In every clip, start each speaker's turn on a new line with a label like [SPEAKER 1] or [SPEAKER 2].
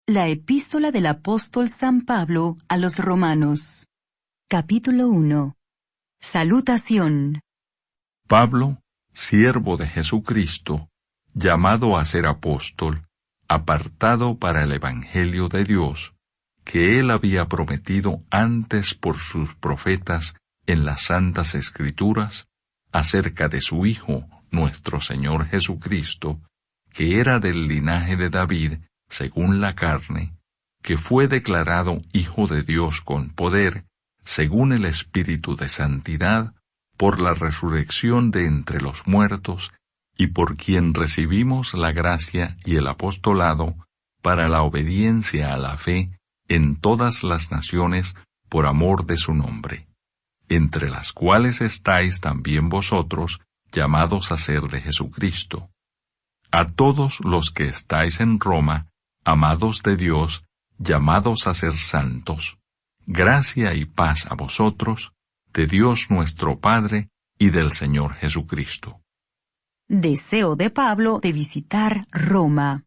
[SPEAKER 1] La epístola del apóstol San Pablo a los Romanos. Capítulo 1. Salutación.
[SPEAKER 2] Pablo, siervo de Jesucristo, llamado a ser apóstol, apartado para el Evangelio de Dios, que él había prometido antes por sus profetas en las Santas Escrituras, acerca de su Hijo, nuestro Señor Jesucristo, que era del linaje de David, según la carne, que fue declarado Hijo de Dios con poder, según el Espíritu de Santidad, por la resurrección de entre los muertos, y por quien recibimos la gracia y el apostolado para la obediencia a la fe en todas las naciones por amor de su nombre, entre las cuales estáis también vosotros, llamados a ser de Jesucristo. A todos los que estáis en Roma, amados de Dios, llamados a ser santos, gracia y paz a vosotros, de Dios nuestro Padre y del Señor Jesucristo.
[SPEAKER 1] Deseo de Pablo de visitar Roma.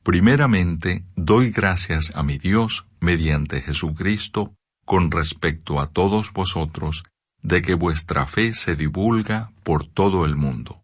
[SPEAKER 2] Primeramente, doy gracias a mi Dios mediante Jesucristo con respecto a todos vosotros, de que vuestra fe se divulga por todo el mundo.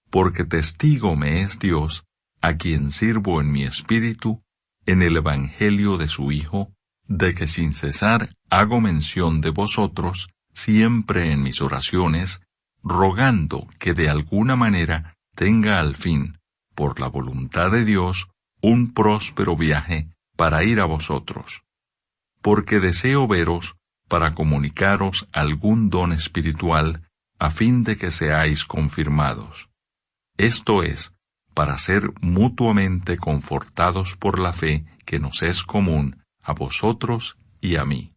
[SPEAKER 2] Porque testigo me es Dios, a quien sirvo en mi espíritu, en el Evangelio de su Hijo, de que sin cesar hago mención de vosotros, siempre en mis oraciones, rogando que de alguna manera tenga al fin, por la voluntad de Dios, un próspero viaje para ir a vosotros. Porque deseo veros para comunicaros algún don espiritual, a fin de que seáis confirmados. Esto es, para ser mutuamente confortados por la fe que nos es común a vosotros y a mí.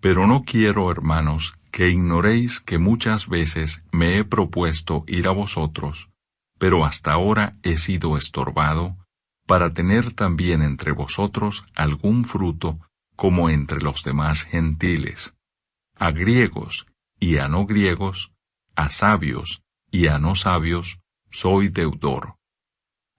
[SPEAKER 2] Pero no quiero, hermanos, que ignoréis que muchas veces me he propuesto ir a vosotros, pero hasta ahora he sido estorbado, para tener también entre vosotros algún fruto, como entre los demás gentiles, a griegos y a no griegos, a sabios y a no sabios, soy deudor.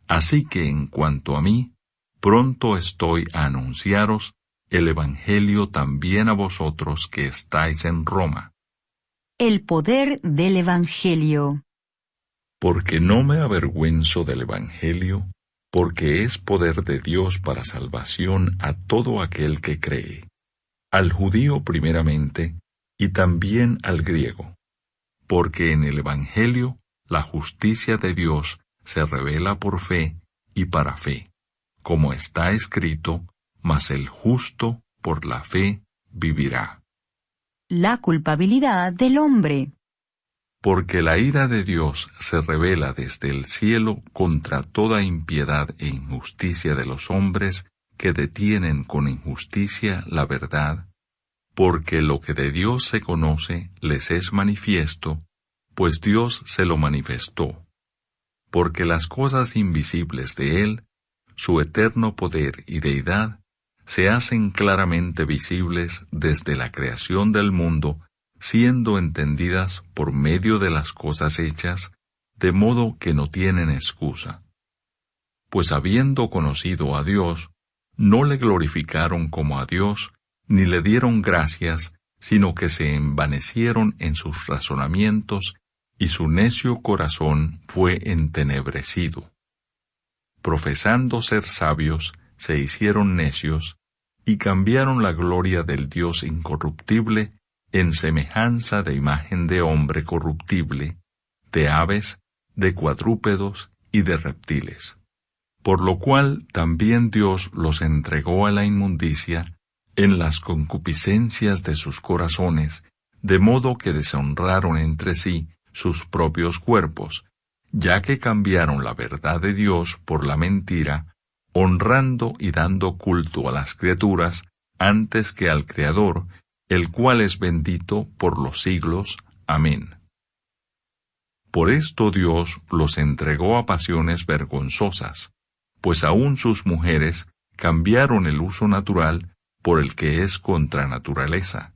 [SPEAKER 2] Así que en cuanto a mí, pronto estoy a anunciaros el Evangelio también a vosotros que estáis en Roma.
[SPEAKER 1] El poder del Evangelio.
[SPEAKER 2] Porque no me avergüenzo del Evangelio, porque es poder de Dios para salvación a todo aquel que cree, al judío primeramente, y también al griego. Porque en el Evangelio la justicia de Dios se revela por fe y para fe, como está escrito, mas el justo por la fe vivirá.
[SPEAKER 1] La culpabilidad del hombre.
[SPEAKER 2] Porque la ira de Dios se revela desde el cielo contra toda impiedad e injusticia de los hombres que detienen con injusticia la verdad, porque lo que de Dios se conoce les es manifiesto, pues Dios se lo manifestó. Porque las cosas invisibles de Él, su eterno poder y deidad, se hacen claramente visibles desde la creación del mundo, siendo entendidas por medio de las cosas hechas, de modo que no tienen excusa. Pues habiendo conocido a Dios, no le glorificaron como a Dios, ni le dieron gracias, sino que se envanecieron en sus razonamientos, y su necio corazón fue entenebrecido. Profesando ser sabios, se hicieron necios, y cambiaron la gloria del Dios incorruptible en semejanza de imagen de hombre corruptible, de aves, de cuadrúpedos y de reptiles. Por lo cual también Dios los entregó a la inmundicia en las concupiscencias de sus corazones, de modo que deshonraron entre sí sus propios cuerpos, ya que cambiaron la verdad de Dios por la mentira, honrando y dando culto a las criaturas antes que al Creador, el cual es bendito por los siglos. Amén. Por esto Dios los entregó a pasiones vergonzosas, pues aun sus mujeres cambiaron el uso natural por el que es contra naturaleza.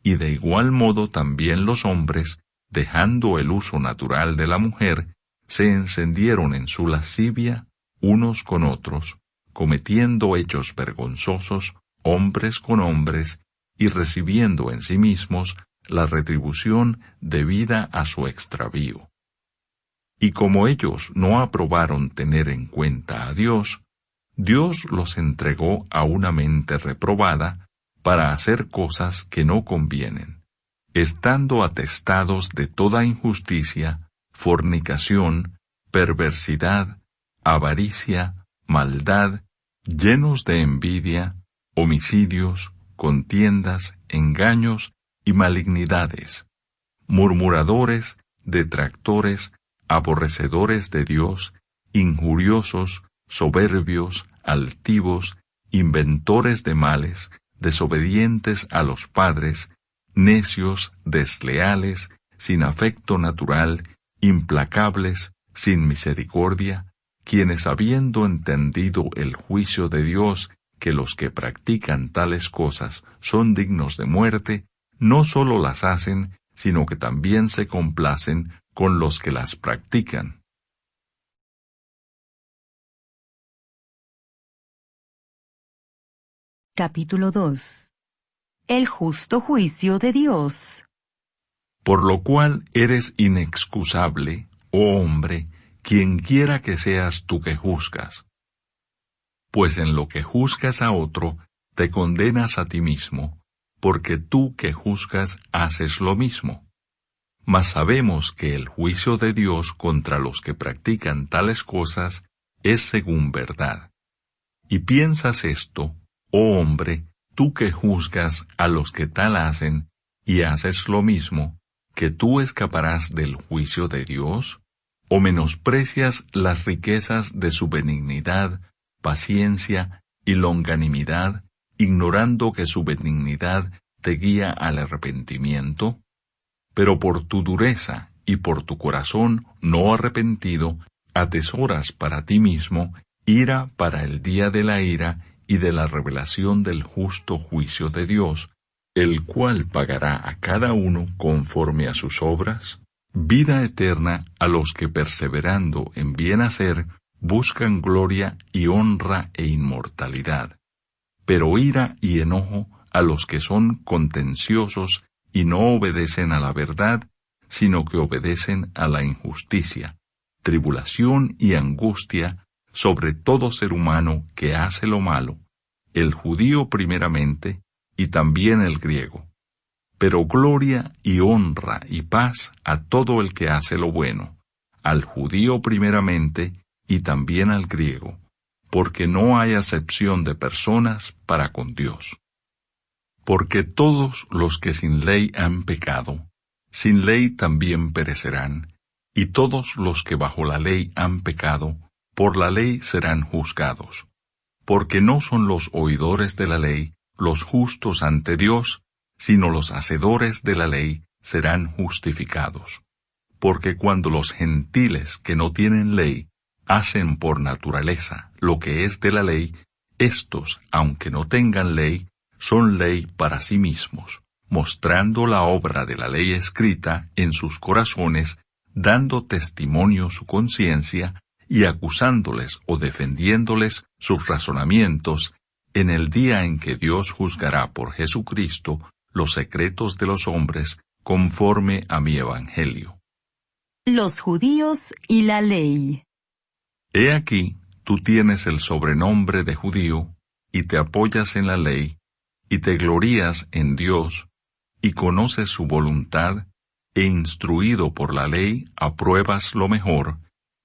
[SPEAKER 2] Y de igual modo también los hombres, dejando el uso natural de la mujer, se encendieron en su lascivia unos con otros, cometiendo hechos vergonzosos, hombres con hombres, y recibiendo en sí mismos la retribución debida a su extravío. Y como ellos no aprobaron tener en cuenta a Dios, Dios los entregó a una mente reprobada para hacer cosas que no convienen, estando atestados de toda injusticia, fornicación, perversidad, avaricia, maldad, llenos de envidia, homicidios, contiendas, engaños y malignidades, murmuradores, detractores, aborrecedores de Dios, injuriosos, soberbios, altivos, inventores de males, desobedientes a los padres, necios, desleales, sin afecto natural, implacables, sin misericordia, quienes habiendo entendido el juicio de Dios, que los que practican tales cosas son dignos de muerte, no sólo las hacen, sino que también se complacen con los que las practican.
[SPEAKER 1] Capítulo 2. El justo juicio de Dios.
[SPEAKER 2] Por lo cual eres inexcusable, oh hombre, quienquiera que seas tú que juzgas. Pues en lo que juzgas a otro, te condenas a ti mismo, porque tú que juzgas haces lo mismo. Mas sabemos que el juicio de Dios contra los que practican tales cosas es según verdad. Y piensas esto, oh hombre, tú que juzgas a los que tal hacen, y haces lo mismo, ¿que tú escaparás del juicio de Dios? ¿O menosprecias las riquezas de su benignidad, paciencia y longanimidad, ignorando que su benignidad te guía al arrepentimiento? Pero por tu dureza y por tu corazón no arrepentido, atesoras para ti mismo ira para el día de la ira y de la revelación del justo juicio de Dios, el cual pagará a cada uno conforme a sus obras, vida eterna a los que perseverando en bien hacer, buscan gloria y honra e inmortalidad, pero ira y enojo a los que son contenciosos y no obedecen a la verdad, sino que obedecen a la injusticia, tribulación y angustia sobre todo ser humano que hace lo malo, el judío primeramente, y también el griego. Pero gloria y honra y paz a todo el que hace lo bueno, al judío primeramente, y también al griego, porque no hay acepción de personas para con Dios. Porque todos los que sin ley han pecado, sin ley también perecerán, y todos los que bajo la ley han pecado, por la ley serán juzgados. Porque no son los oidores de la ley los justos ante Dios, sino los hacedores de la ley serán justificados. Porque cuando los gentiles que no tienen ley hacen por naturaleza lo que es de la ley, éstos, aunque no tengan ley, son ley para sí mismos, mostrando la obra de la ley escrita en sus corazones, dando testimonio su conciencia, y acusándoles o defendiéndoles sus razonamientos, en el día en que Dios juzgará por Jesucristo los secretos de los hombres conforme a mi evangelio.
[SPEAKER 1] Los judíos y la ley.
[SPEAKER 2] He aquí, tú tienes el sobrenombre de judío, y te apoyas en la ley, y te glorías en Dios, y conoces su voluntad, e instruido por la ley apruebas lo mejor,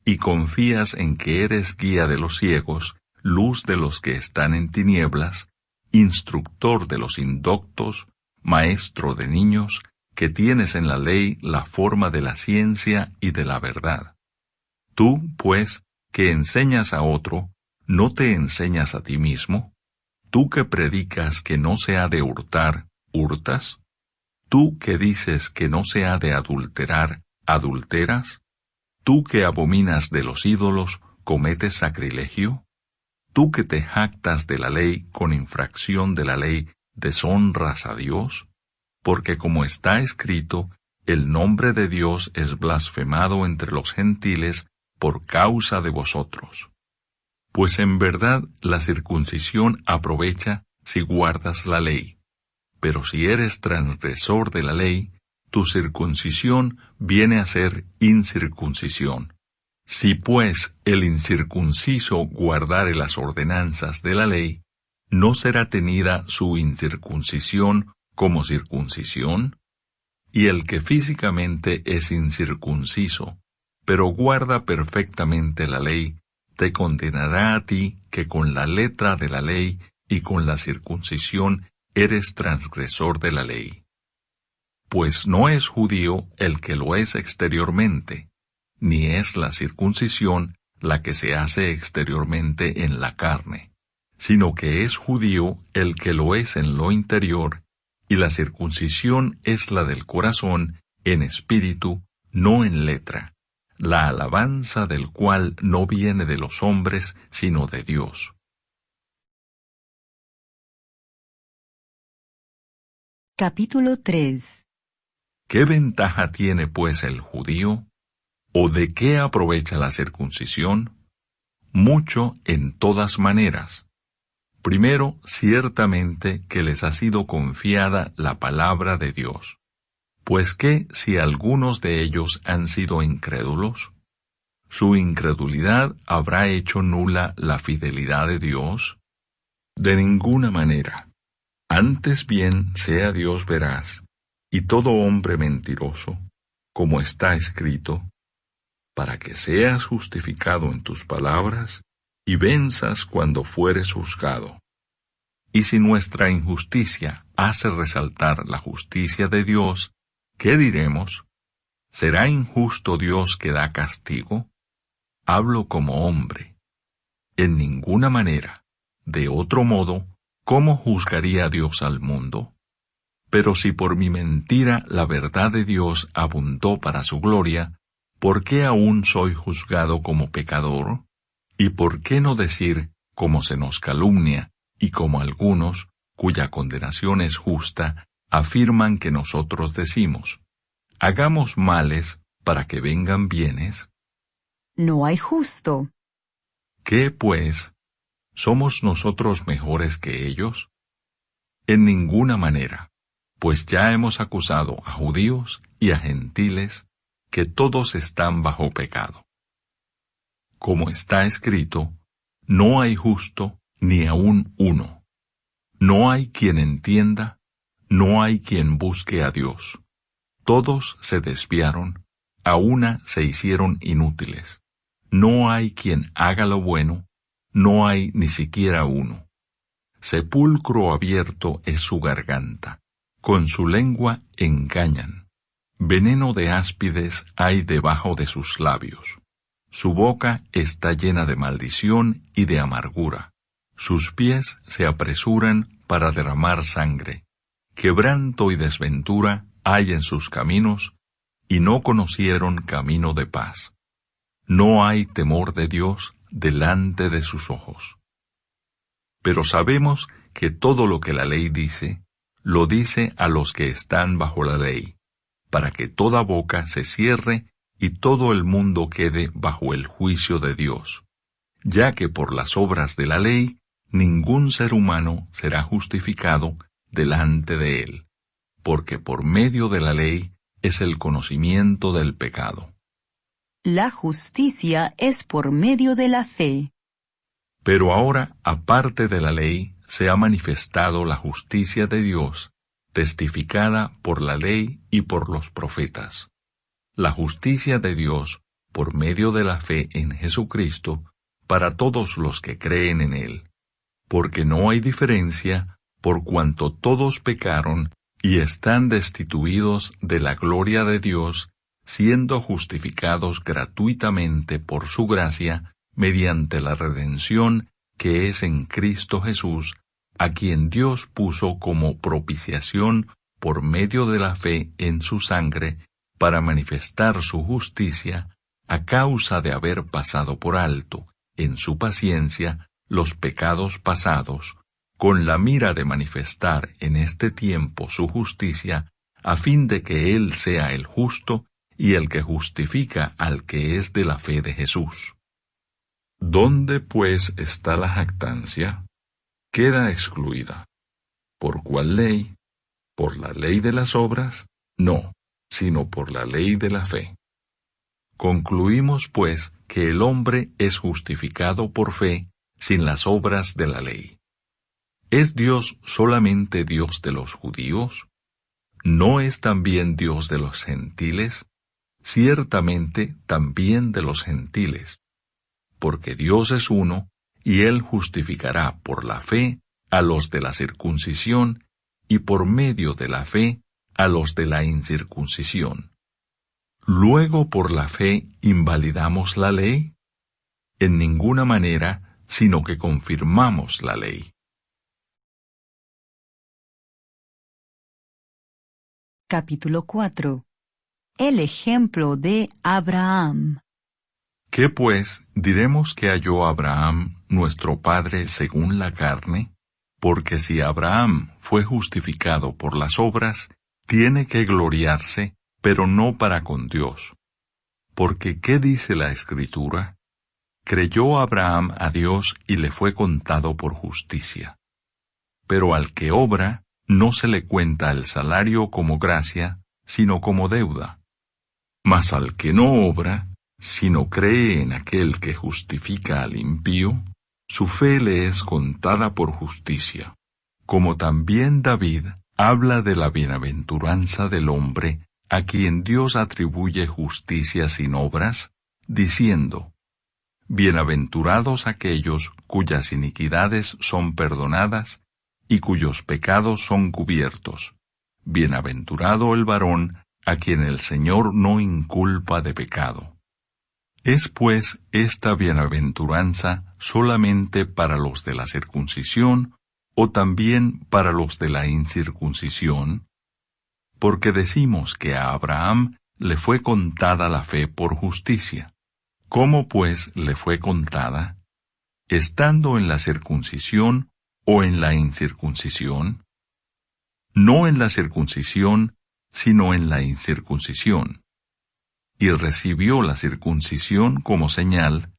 [SPEAKER 2] y confías en que eres guía de los ciegos, luz de los que están en tinieblas, instructor de los indoctos, maestro de niños, que tienes en la ley la forma de la ciencia y de la verdad. Tú, pues, que enseñas a otro, ¿no te enseñas a ti mismo? Tú que predicas que no se ha de hurtar, ¿hurtas? Tú que dices que no se ha de adulterar, ¿adulteras? Tú que abominas de los ídolos, ¿cometes sacrilegio? Tú que te jactas de la ley con infracción de la ley, ¿deshonras a Dios? Porque como está escrito, el nombre de Dios es blasfemado entre los gentiles por causa de vosotros. Pues en verdad la circuncisión aprovecha si guardas la ley. Pero si eres transgresor de la ley, tu circuncisión viene a ser incircuncisión. Si pues el incircunciso guardare las ordenanzas de la ley, ¿no será tenida su incircuncisión como circuncisión? Y el que físicamente es incircunciso, pero guarda perfectamente la ley, te condenará a ti que con la letra de la ley y con la circuncisión eres transgresor de la ley. Pues no es judío el que lo es exteriormente, ni es la circuncisión la que se hace exteriormente en la carne, sino que es judío el que lo es en lo interior, y la circuncisión es la del corazón, en espíritu, no en letra, la alabanza del cual no viene de los hombres, sino de Dios.
[SPEAKER 1] Capítulo 3.
[SPEAKER 2] ¿Qué ventaja tiene pues el judío? ¿O de qué aprovecha la circuncisión? Mucho en todas maneras. Primero, ciertamente que les ha sido confiada la palabra de Dios. Pues ¿qué si algunos de ellos han sido incrédulos? ¿Su incredulidad habrá hecho nula la fidelidad de Dios? De ninguna manera. Antes bien sea Dios veraz, y todo hombre mentiroso, como está escrito, para que seas justificado en tus palabras, y venzas cuando fueres juzgado. Y si nuestra injusticia hace resaltar la justicia de Dios, ¿qué diremos? ¿Será injusto Dios que da castigo? Hablo como hombre. En ninguna manera. De otro modo, ¿cómo juzgaría Dios al mundo? Pero si por mi mentira la verdad de Dios abundó para su gloria, ¿por qué aún soy juzgado como pecador? ¿Y por qué no decir, como se nos calumnia, y como algunos, cuya condenación es justa, afirman que nosotros decimos, hagamos males para que vengan bienes?
[SPEAKER 1] No hay justo.
[SPEAKER 2] ¿Qué, pues? ¿Somos nosotros mejores que ellos? En ninguna manera, pues ya hemos acusado a judíos y a gentiles que todos están bajo pecado. Como está escrito, no hay justo ni aun uno. No hay quien entienda, no hay quien busque a Dios. Todos se desviaron, a una se hicieron inútiles. No hay quien haga lo bueno, no hay ni siquiera uno. Sepulcro abierto es su garganta, con su lengua engañan. Veneno de áspides hay debajo de sus labios. Su boca está llena de maldición y de amargura. Sus pies se apresuran para derramar sangre. Quebranto y desventura hay en sus caminos, y no conocieron camino de paz. No hay temor de Dios delante de sus ojos. Pero sabemos que todo lo que la ley dice, lo dice a los que están bajo la ley, para que toda boca se cierre y todo el mundo quede bajo el juicio de Dios, ya que por las obras de la ley ningún ser humano será justificado delante de él, porque por medio de la ley es el conocimiento del pecado.
[SPEAKER 1] La justicia es por medio de la fe.
[SPEAKER 2] Pero ahora, aparte de la ley, se ha manifestado la justicia de Dios, testificada por la ley y por los profetas. La justicia de Dios, por medio de la fe en Jesucristo, para todos los que creen en Él. Porque no hay diferencia, por cuanto todos pecaron y están destituidos de la gloria de Dios, siendo justificados gratuitamente por su gracia, mediante la redención que es en Cristo Jesús, a quien Dios puso como propiciación por medio de la fe en su sangre, para manifestar su justicia, a causa de haber pasado por alto, en su paciencia, los pecados pasados, con la mira de manifestar en este tiempo su justicia, a fin de que Él sea el justo y el que justifica al que es de la fe de Jesús. ¿Dónde pues está la jactancia? Queda excluida. ¿Por cuál ley? ¿Por la ley de las obras? No, sino por la ley de la fe. Concluimos, pues, que el hombre es justificado por fe sin las obras de la ley. ¿Es Dios solamente Dios de los judíos? ¿No es también Dios de los gentiles? Ciertamente también de los gentiles. Porque Dios es uno, y Él justificará por la fe a los de la circuncisión, y por medio de la fe a los de la incircuncisión. ¿Luego por la fe invalidamos la ley? En ninguna manera, sino que confirmamos la ley.
[SPEAKER 1] Capítulo 4. El ejemplo de Abraham.
[SPEAKER 2] ¿Qué pues diremos que halló Abraham, nuestro padre según la carne? Porque si Abraham fue justificado por las obras, tiene que gloriarse, pero no para con Dios. Porque ¿qué dice la Escritura? Creyó Abraham a Dios y le fue contado por justicia. Pero al que obra, no se le cuenta el salario como gracia, sino como deuda. Mas al que no obra, sino cree en aquel que justifica al impío, su fe le es contada por justicia. Como también David habla de la bienaventuranza del hombre a quien Dios atribuye justicia sin obras, diciendo: Bienaventurados aquellos cuyas iniquidades son perdonadas y cuyos pecados son cubiertos. Bienaventurado el varón a quien el Señor no inculpa de pecado. ¿Es pues esta bienaventuranza solamente para los de la circuncisión o también para los de la incircuncisión? Porque decimos que a Abraham le fue contada la fe por justicia. ¿Cómo pues le fue contada? ¿Estando en la circuncisión o en la incircuncisión? No en la circuncisión, sino en la incircuncisión. Y recibió la circuncisión como señal,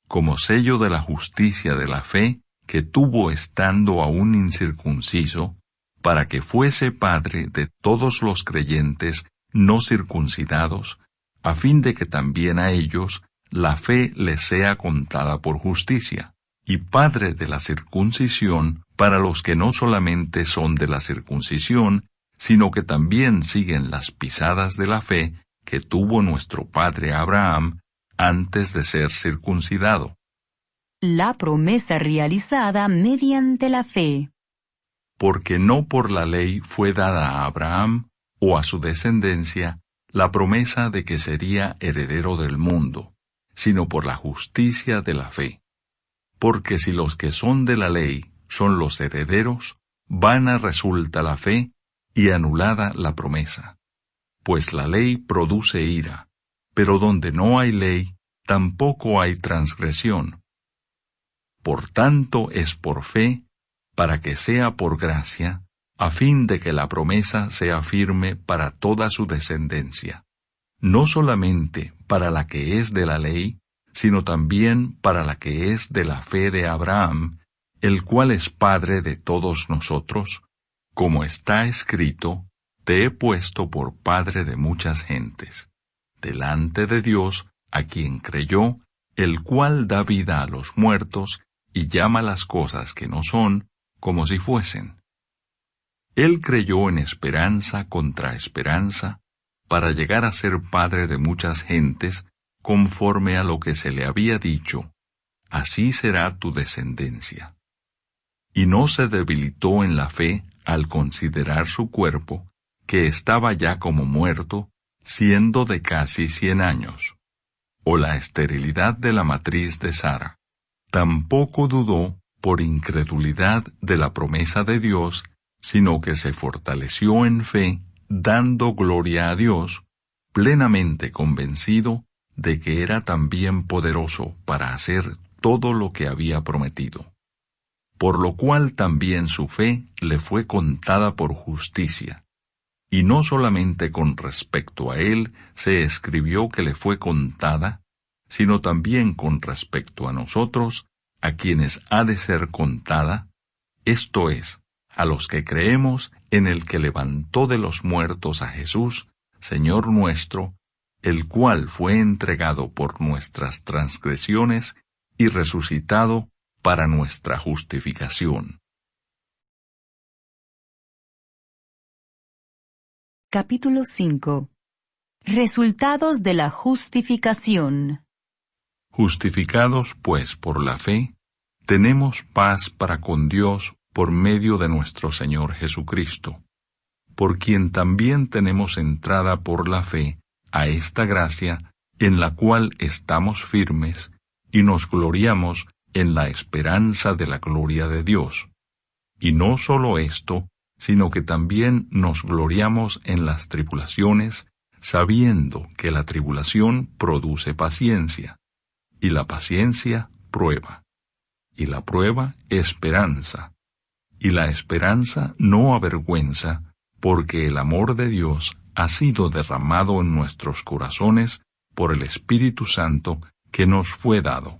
[SPEAKER 2] como sello de la justicia de la fe que tuvo estando aún incircunciso, para que fuese padre de todos los creyentes no circuncidados, a fin de que también a ellos la fe les sea contada por justicia, y padre de la circuncisión para los que no solamente son de la circuncisión, sino que también siguen las pisadas de la fe que tuvo nuestro padre Abraham antes de ser circuncidado.
[SPEAKER 1] La promesa realizada mediante la fe.
[SPEAKER 2] Porque no por la ley fue dada a Abraham o a su descendencia la promesa de que sería heredero del mundo, sino por la justicia de la fe. Porque si los que son de la ley son los herederos, vana resulta la fe y anulada la promesa. Pues la ley produce ira, pero donde no hay ley, tampoco hay transgresión. Por tanto es por fe, para que sea por gracia, a fin de que la promesa sea firme para toda su descendencia, no solamente para la que es de la ley, sino también para la que es de la fe de Abraham, el cual es Padre de todos nosotros, como está escrito: Te he puesto por padre de muchas gentes, delante de Dios, a quien creyó, el cual da vida a los muertos y llama las cosas que no son, como si fuesen. Él creyó en esperanza contra esperanza, para llegar a ser padre de muchas gentes, conforme a lo que se le había dicho: Así será tu descendencia. Y no se debilitó en la fe al considerar su cuerpo, que estaba ya como muerto, siendo de casi 100 años, o la esterilidad de la matriz de Sara. Tampoco dudó por incredulidad de la promesa de Dios, sino que se fortaleció en fe, dando gloria a Dios, plenamente convencido de que era también poderoso para hacer todo lo que había prometido. Por lo cual también su fe le fue contada por justicia. Y no solamente con respecto a él se escribió que le fue contada, sino también con respecto a nosotros, a quienes ha de ser contada, esto es, a los que creemos en el que levantó de los muertos a Jesús, Señor nuestro, el cual fue entregado por nuestras transgresiones y resucitado para nuestra justificación.
[SPEAKER 1] Capítulo 5. Resultados de la justificación.
[SPEAKER 2] Justificados, pues, por la fe, tenemos paz para con Dios por medio de nuestro Señor Jesucristo, por quien también tenemos entrada por la fe a esta gracia en la cual estamos firmes y nos gloriamos en la esperanza de la gloria de Dios. Y no solo esto, sino que también nos gloriamos en las tribulaciones, sabiendo que la tribulación produce paciencia, y la paciencia prueba, y la prueba esperanza, y la esperanza no avergüenza, porque el amor de Dios ha sido derramado en nuestros corazones por el Espíritu Santo que nos fue dado.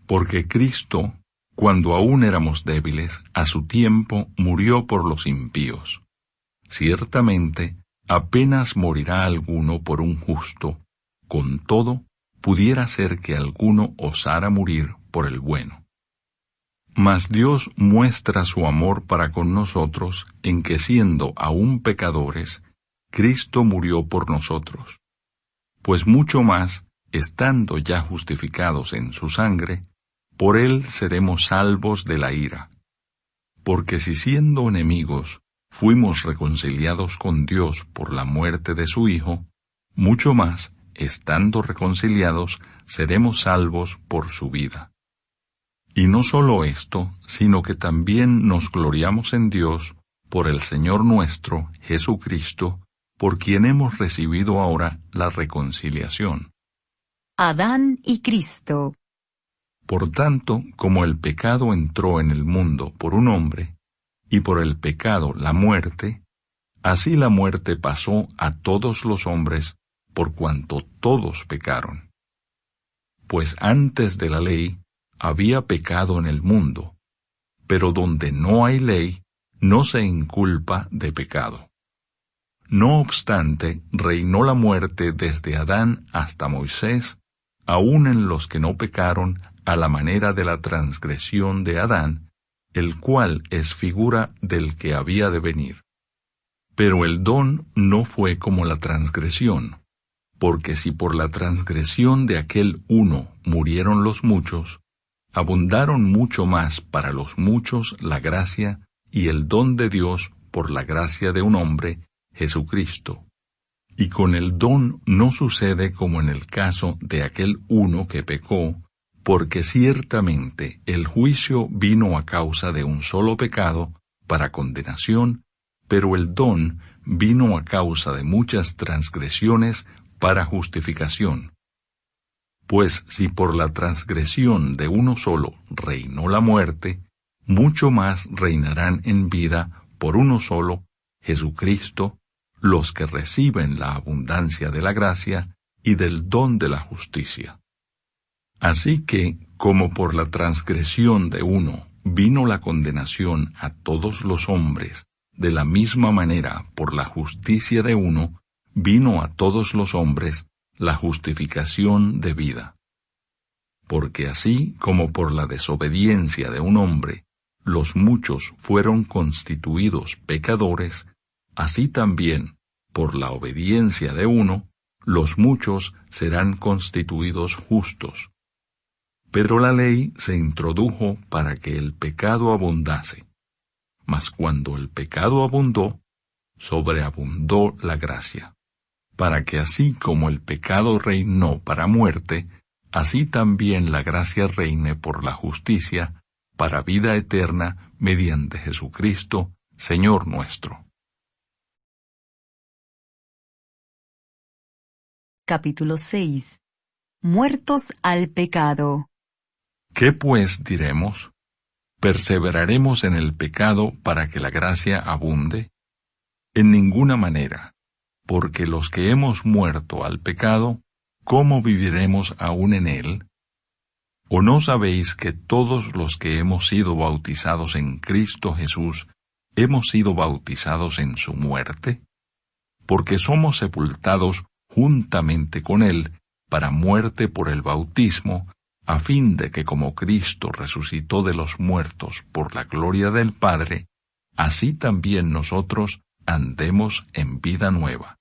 [SPEAKER 2] Porque Cristo, cuando aún éramos débiles, a su tiempo murió por los impíos. Ciertamente, apenas morirá alguno por un justo, con todo, pudiera ser que alguno osara morir por el bueno. Mas Dios muestra su amor para con nosotros en que siendo aún pecadores, Cristo murió por nosotros. Pues mucho más, estando ya justificados en su sangre, por él seremos salvos de la ira. Porque si siendo enemigos, fuimos reconciliados con Dios por la muerte de su Hijo, mucho más, estando reconciliados, seremos salvos por su vida. Y no solo esto, sino que también nos gloriamos en Dios por el Señor nuestro, Jesucristo, por quien hemos recibido ahora la reconciliación.
[SPEAKER 1] Adán y Cristo.
[SPEAKER 2] Por tanto, como el pecado entró en el mundo por un hombre, y por el pecado la muerte, así la muerte pasó a todos los hombres, por cuanto todos pecaron. Pues antes de la ley había pecado en el mundo, pero donde no hay ley, no se inculpa de pecado. No obstante, reinó la muerte desde Adán hasta Moisés, aun en los que no pecaron, a la manera de la transgresión de Adán, el cual es figura del que había de venir. Pero el don no fue como la transgresión, porque si por la transgresión de aquel uno murieron los muchos, abundaron mucho más para los muchos la gracia y el don de Dios por la gracia de un hombre, Jesucristo. Y con el don no sucede como en el caso de aquel uno que pecó, porque ciertamente el juicio vino a causa de un solo pecado, para condenación, pero el don vino a causa de muchas transgresiones, para justificación. Pues si por la transgresión de uno solo reinó la muerte, mucho más reinarán en vida por uno solo, Jesucristo, los que reciben la abundancia de la gracia y del don de la justicia. Así que, como por la transgresión de uno vino la condenación a todos los hombres, de la misma manera por la justicia de uno vino a todos los hombres la justificación de vida. Porque así como por la desobediencia de un hombre los muchos fueron constituidos pecadores, así también, por la obediencia de uno, los muchos serán constituidos justos. Pero la ley se introdujo para que el pecado abundase. Mas cuando el pecado abundó, sobreabundó la gracia, para que así como el pecado reinó para muerte, así también la gracia reine por la justicia, para vida eterna, mediante Jesucristo, Señor nuestro.
[SPEAKER 1] Capítulo 6. Muertos al pecado.
[SPEAKER 2] ¿Qué pues diremos? ¿Perseveraremos en el pecado para que la gracia abunde? En ninguna manera, porque los que hemos muerto al pecado, ¿cómo viviremos aún en él? ¿O no sabéis que todos los que hemos sido bautizados en Cristo Jesús hemos sido bautizados en su muerte? Porque somos sepultados juntamente con él para muerte por el bautismo, a fin de que como Cristo resucitó de los muertos por la gloria del Padre, así también nosotros andemos en vida nueva.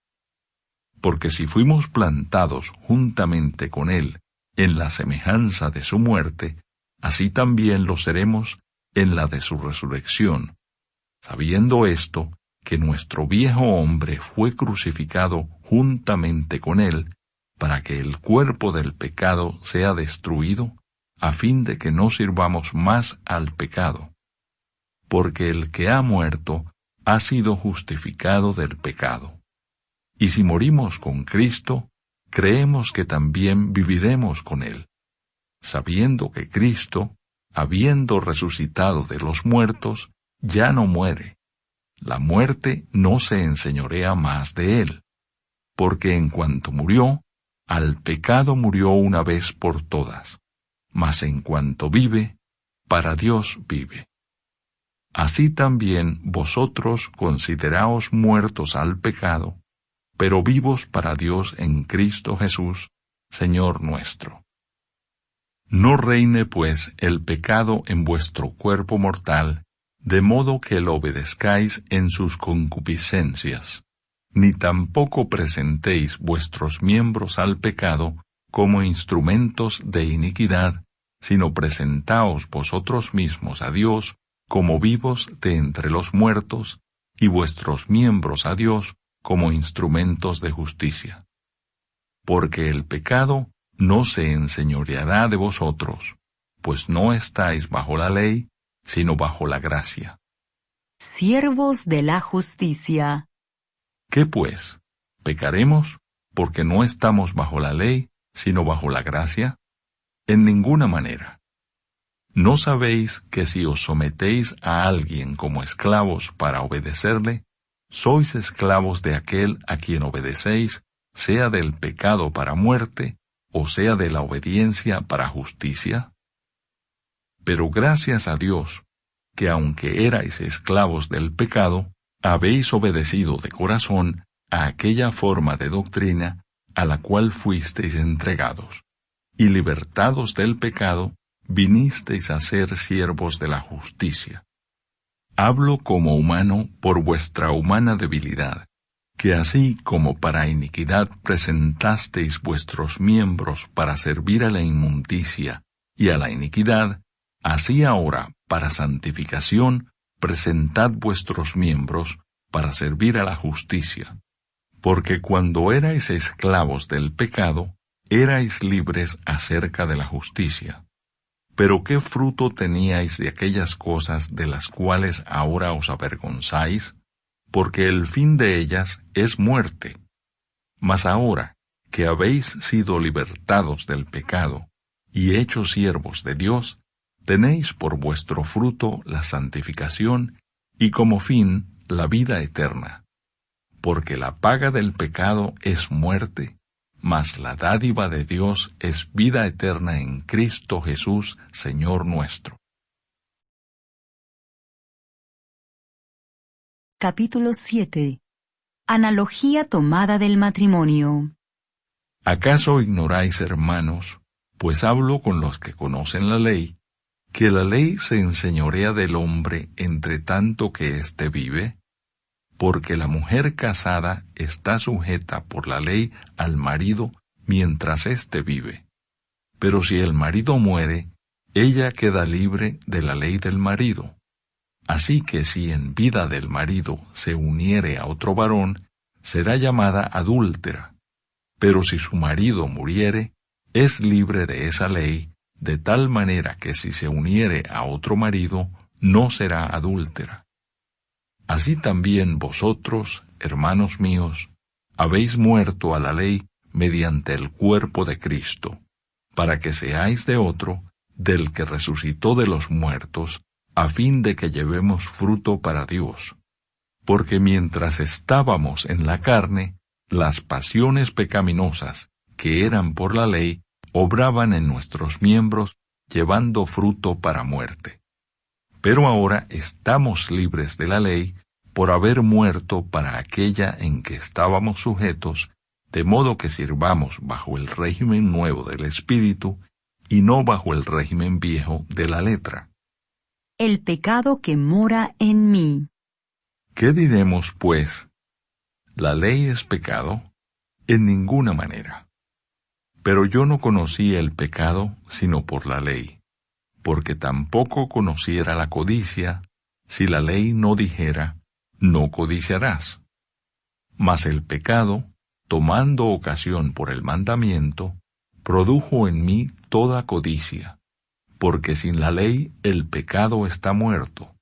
[SPEAKER 2] Porque si fuimos plantados juntamente con él en la semejanza de su muerte, así también lo seremos en la de su resurrección, sabiendo esto, que nuestro viejo hombre fue crucificado juntamente con él, para que el cuerpo del pecado sea destruido, a fin de que no sirvamos más al pecado. Porque el que ha muerto ha sido justificado del pecado. Y si morimos con Cristo, creemos que también viviremos con él, sabiendo que Cristo, habiendo resucitado de los muertos, ya no muere. La muerte no se enseñorea más de él, porque en cuanto murió, al pecado murió una vez por todas, mas en cuanto vive, para Dios vive. Así también vosotros consideraos muertos al pecado, pero vivos para Dios en Cristo Jesús, Señor nuestro. No reine pues el pecado en vuestro cuerpo mortal, de modo que lo obedezcáis en sus concupiscencias, ni tampoco presentéis vuestros miembros al pecado como instrumentos de iniquidad, sino presentaos vosotros mismos a Dios como vivos de entre los muertos, y vuestros miembros a Dios como instrumentos de justicia. Porque el pecado no se enseñoreará de vosotros, pues no estáis bajo la ley, sino bajo la gracia.
[SPEAKER 1] Siervos de la justicia.
[SPEAKER 2] ¿Qué pues? ¿Pecaremos porque no estamos bajo la ley, sino bajo la gracia? En ninguna manera. ¿No sabéis que si os sometéis a alguien como esclavos para obedecerle, sois esclavos de aquel a quien obedecéis, sea del pecado para muerte, o sea de la obediencia para justicia? Pero gracias a Dios, que aunque erais esclavos del pecado, habéis obedecido de corazón a aquella forma de doctrina a la cual fuisteis entregados, y libertados del pecado, vinisteis a ser siervos de la justicia. Hablo como humano por vuestra humana debilidad, que así como para iniquidad presentasteis vuestros miembros para servir a la inmundicia y a la iniquidad, así ahora, para santificación, presentad vuestros miembros para servir a la justicia. Porque cuando erais esclavos del pecado, erais libres acerca de la justicia. Pero ¿qué fruto teníais de aquellas cosas de las cuales ahora os avergonzáis? Porque el fin de ellas es muerte. Mas ahora, que habéis sido libertados del pecado y hechos siervos de Dios, tenéis por vuestro fruto la santificación y como fin la vida eterna. Porque la paga del pecado es muerte, mas la dádiva de Dios es vida eterna en Cristo Jesús, Señor nuestro.
[SPEAKER 1] Capítulo 7. Analogía tomada del matrimonio.
[SPEAKER 2] ¿Acaso ignoráis, hermanos, pues hablo con los que conocen la ley, que la ley se enseñorea del hombre entre tanto que éste vive? Porque la mujer casada está sujeta por la ley al marido mientras éste vive. Pero si el marido muere, ella queda libre de la ley del marido. Así que si en vida del marido se uniere a otro varón, será llamada adúltera. Pero si su marido muriere, es libre de esa ley, de tal manera que si se uniere a otro marido, no será adúltera. Así también vosotros, hermanos míos, habéis muerto a la ley mediante el cuerpo de Cristo, para que seáis de otro, del que resucitó de los muertos, a fin de que llevemos fruto para Dios. Porque mientras estábamos en la carne, las pasiones pecaminosas que eran por la ley, obraban en nuestros miembros, llevando fruto para muerte. Pero ahora estamos libres de la ley, por haber muerto para aquella en que estábamos sujetos, de modo que sirvamos bajo el régimen nuevo del Espíritu, y no bajo el régimen viejo de la letra.
[SPEAKER 1] El pecado que mora en mí.
[SPEAKER 2] ¿Qué diremos, pues? ¿La ley es pecado? En ninguna manera. Pero yo no conocí el pecado sino por la ley, porque tampoco conociera la codicia, si la ley no dijera, no codiciarás. Mas el pecado, tomando ocasión por el mandamiento, produjo en mí toda codicia, porque sin la ley el pecado está muerto.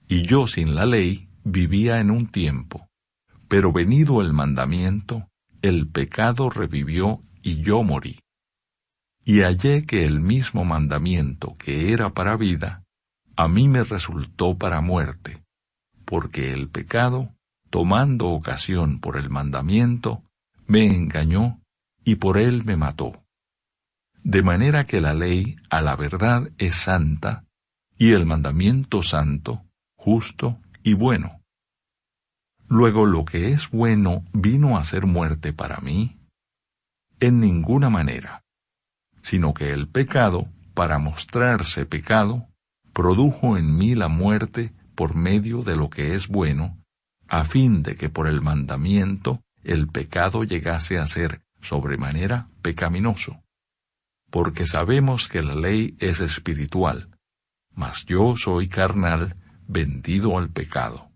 [SPEAKER 2] Y yo sin la ley vivía en un tiempo, pero venido el mandamiento, el pecado revivió y yo morí. Y hallé que el mismo mandamiento que era para vida, a mí me resultó para muerte, porque el pecado, tomando ocasión por el mandamiento, me engañó y por él me mató. De manera que la ley a la verdad es santa, y el mandamiento santo, justo y bueno. Luego lo que es bueno vino a ser muerte para mí. En ninguna manera, sino que el pecado, para mostrarse pecado, produjo en mí la muerte por medio de lo que es bueno, a fin de que por el mandamiento el pecado llegase a ser sobremanera pecaminoso. Porque sabemos que la ley es espiritual, mas yo soy carnal, vendido al pecado.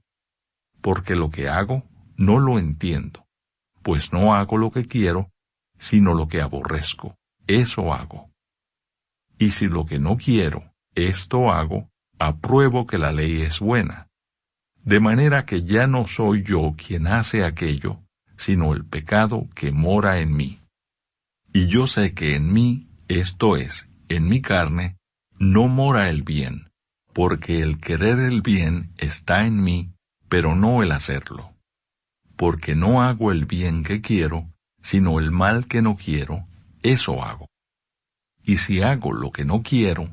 [SPEAKER 2] Porque lo que hago no lo entiendo, pues no hago lo que quiero, sino lo que aborrezco, eso hago. Y si lo que no quiero, esto hago, apruebo que la ley es buena. De manera que ya no soy yo quien hace aquello, sino el pecado que mora en mí. Y yo sé que en mí, esto es, en mi carne, no mora el bien, porque el querer el bien está en mí, pero no el hacerlo. Porque no hago el bien que quiero, sino el mal que no quiero, eso hago. Y si hago lo que no quiero,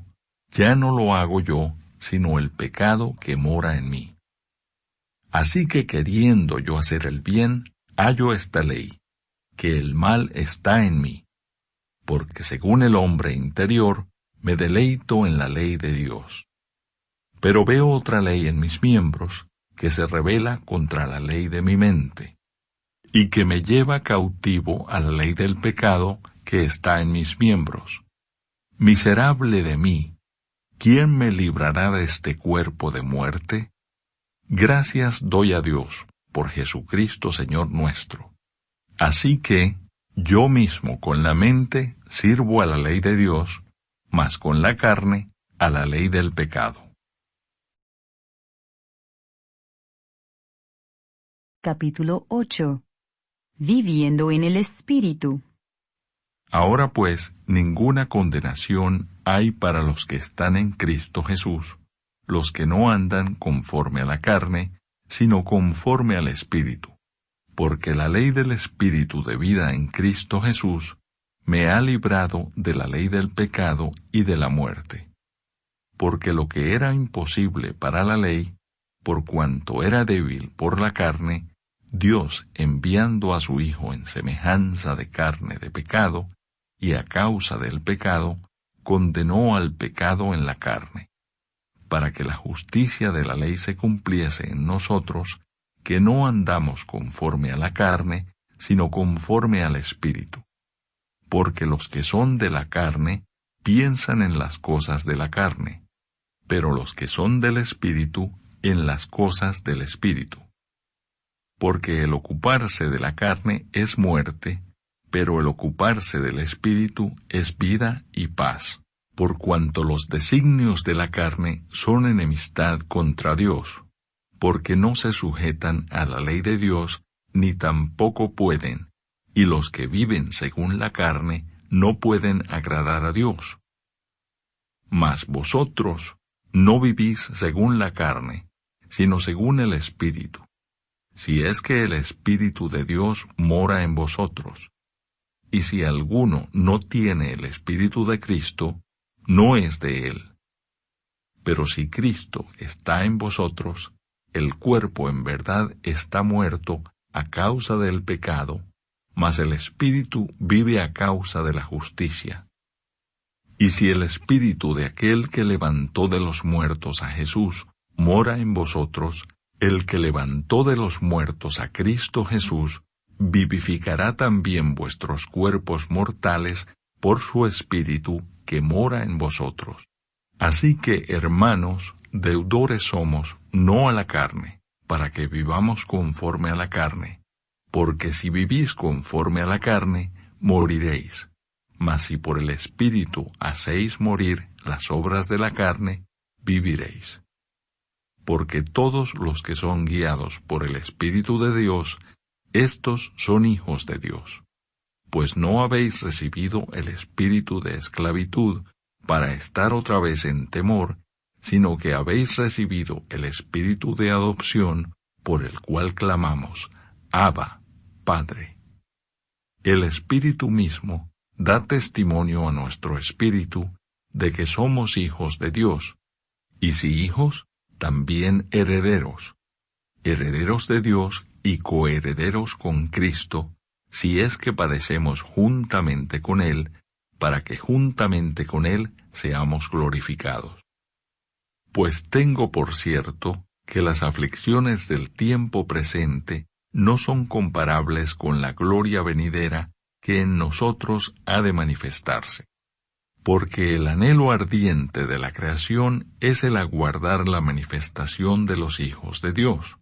[SPEAKER 2] ya no lo hago yo, sino el pecado que mora en mí. Así que queriendo yo hacer el bien, hallo esta ley, que el mal está en mí. Porque según el hombre interior, me deleito en la ley de Dios. Pero veo otra ley en mis miembros, que se rebela contra la ley de mi mente, y que me lleva cautivo a la ley del pecado que está en mis miembros. Miserable de mí, ¿quién me librará de este cuerpo de muerte? Gracias doy a Dios, por Jesucristo Señor nuestro. Así que, yo mismo con la mente sirvo a la ley de Dios, mas con la carne a la ley del pecado.
[SPEAKER 1] Capítulo 8. Viviendo en el Espíritu.
[SPEAKER 2] Ahora pues, ninguna condenación hay para los que están en Cristo Jesús, los que no andan conforme a la carne, sino conforme al Espíritu. Porque la ley del Espíritu de vida en Cristo Jesús me ha librado de la ley del pecado y de la muerte. Porque lo que era imposible para la ley, por cuanto era débil por la carne, Dios, enviando a su Hijo en semejanza de carne de pecado, y a causa del pecado, condenó al pecado en la carne, para que la justicia de la ley se cumpliese en nosotros, que no andamos conforme a la carne, sino conforme al Espíritu. Porque los que son de la carne piensan en las cosas de la carne, pero los que son del Espíritu en las cosas del Espíritu. Porque el ocuparse de la carne es muerte, pero el ocuparse del Espíritu es vida y paz, por cuanto los designios de la carne son enemistad contra Dios, porque no se sujetan a la ley de Dios, ni tampoco pueden, y los que viven según la carne no pueden agradar a Dios. Mas vosotros no vivís según la carne, sino según el Espíritu, si es que el Espíritu de Dios mora en vosotros. y si alguno no tiene el Espíritu de Cristo, no es de él. Pero si Cristo está en vosotros, el cuerpo en verdad está muerto a causa del pecado, mas el Espíritu vive a causa de la justicia. Y si el Espíritu de aquel que levantó de los muertos a Jesús mora en vosotros, el que levantó de los muertos a Cristo Jesús, vivificará también vuestros cuerpos mortales por su Espíritu que mora en vosotros. Así que, hermanos, deudores somos, no a la carne, para que vivamos conforme a la carne, porque si vivís conforme a la carne, moriréis. Mas si por el Espíritu hacéis morir las obras de la carne, viviréis. Porque todos los que son guiados por el Espíritu de Dios, éstos son hijos de Dios. Pues no habéis recibido el espíritu de esclavitud para estar otra vez en temor, sino que habéis recibido el espíritu de adopción, por el cual clamamos, Abba, Padre. El Espíritu mismo da testimonio a nuestro espíritu de que somos hijos de Dios, y si hijos, también herederos, herederos de Dios y coherederos con Cristo, si es que padecemos juntamente con Él, para que juntamente con Él seamos glorificados. Pues tengo por cierto que las aflicciones del tiempo presente no son comparables con la gloria venidera que en nosotros ha de manifestarse. Porque el anhelo ardiente de la creación es el aguardar la manifestación de los hijos de Dios.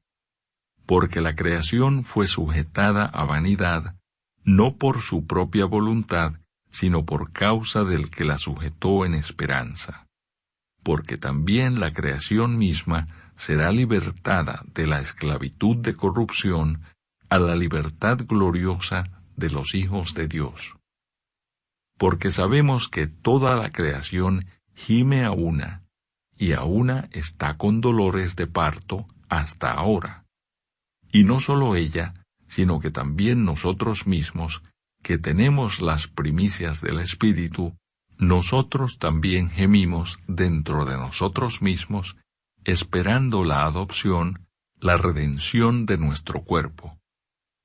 [SPEAKER 2] Porque la creación fue sujetada a vanidad, no por su propia voluntad, sino por causa del que la sujetó en esperanza. Porque también la creación misma será libertada de la esclavitud de corrupción a la libertad gloriosa de los hijos de Dios. Porque sabemos que toda la creación gime a una, y a una está con dolores de parto hasta ahora. Y no solo ella, sino que también nosotros mismos, que tenemos las primicias del Espíritu, nosotros también gemimos dentro de nosotros mismos, esperando la adopción, la redención de nuestro cuerpo.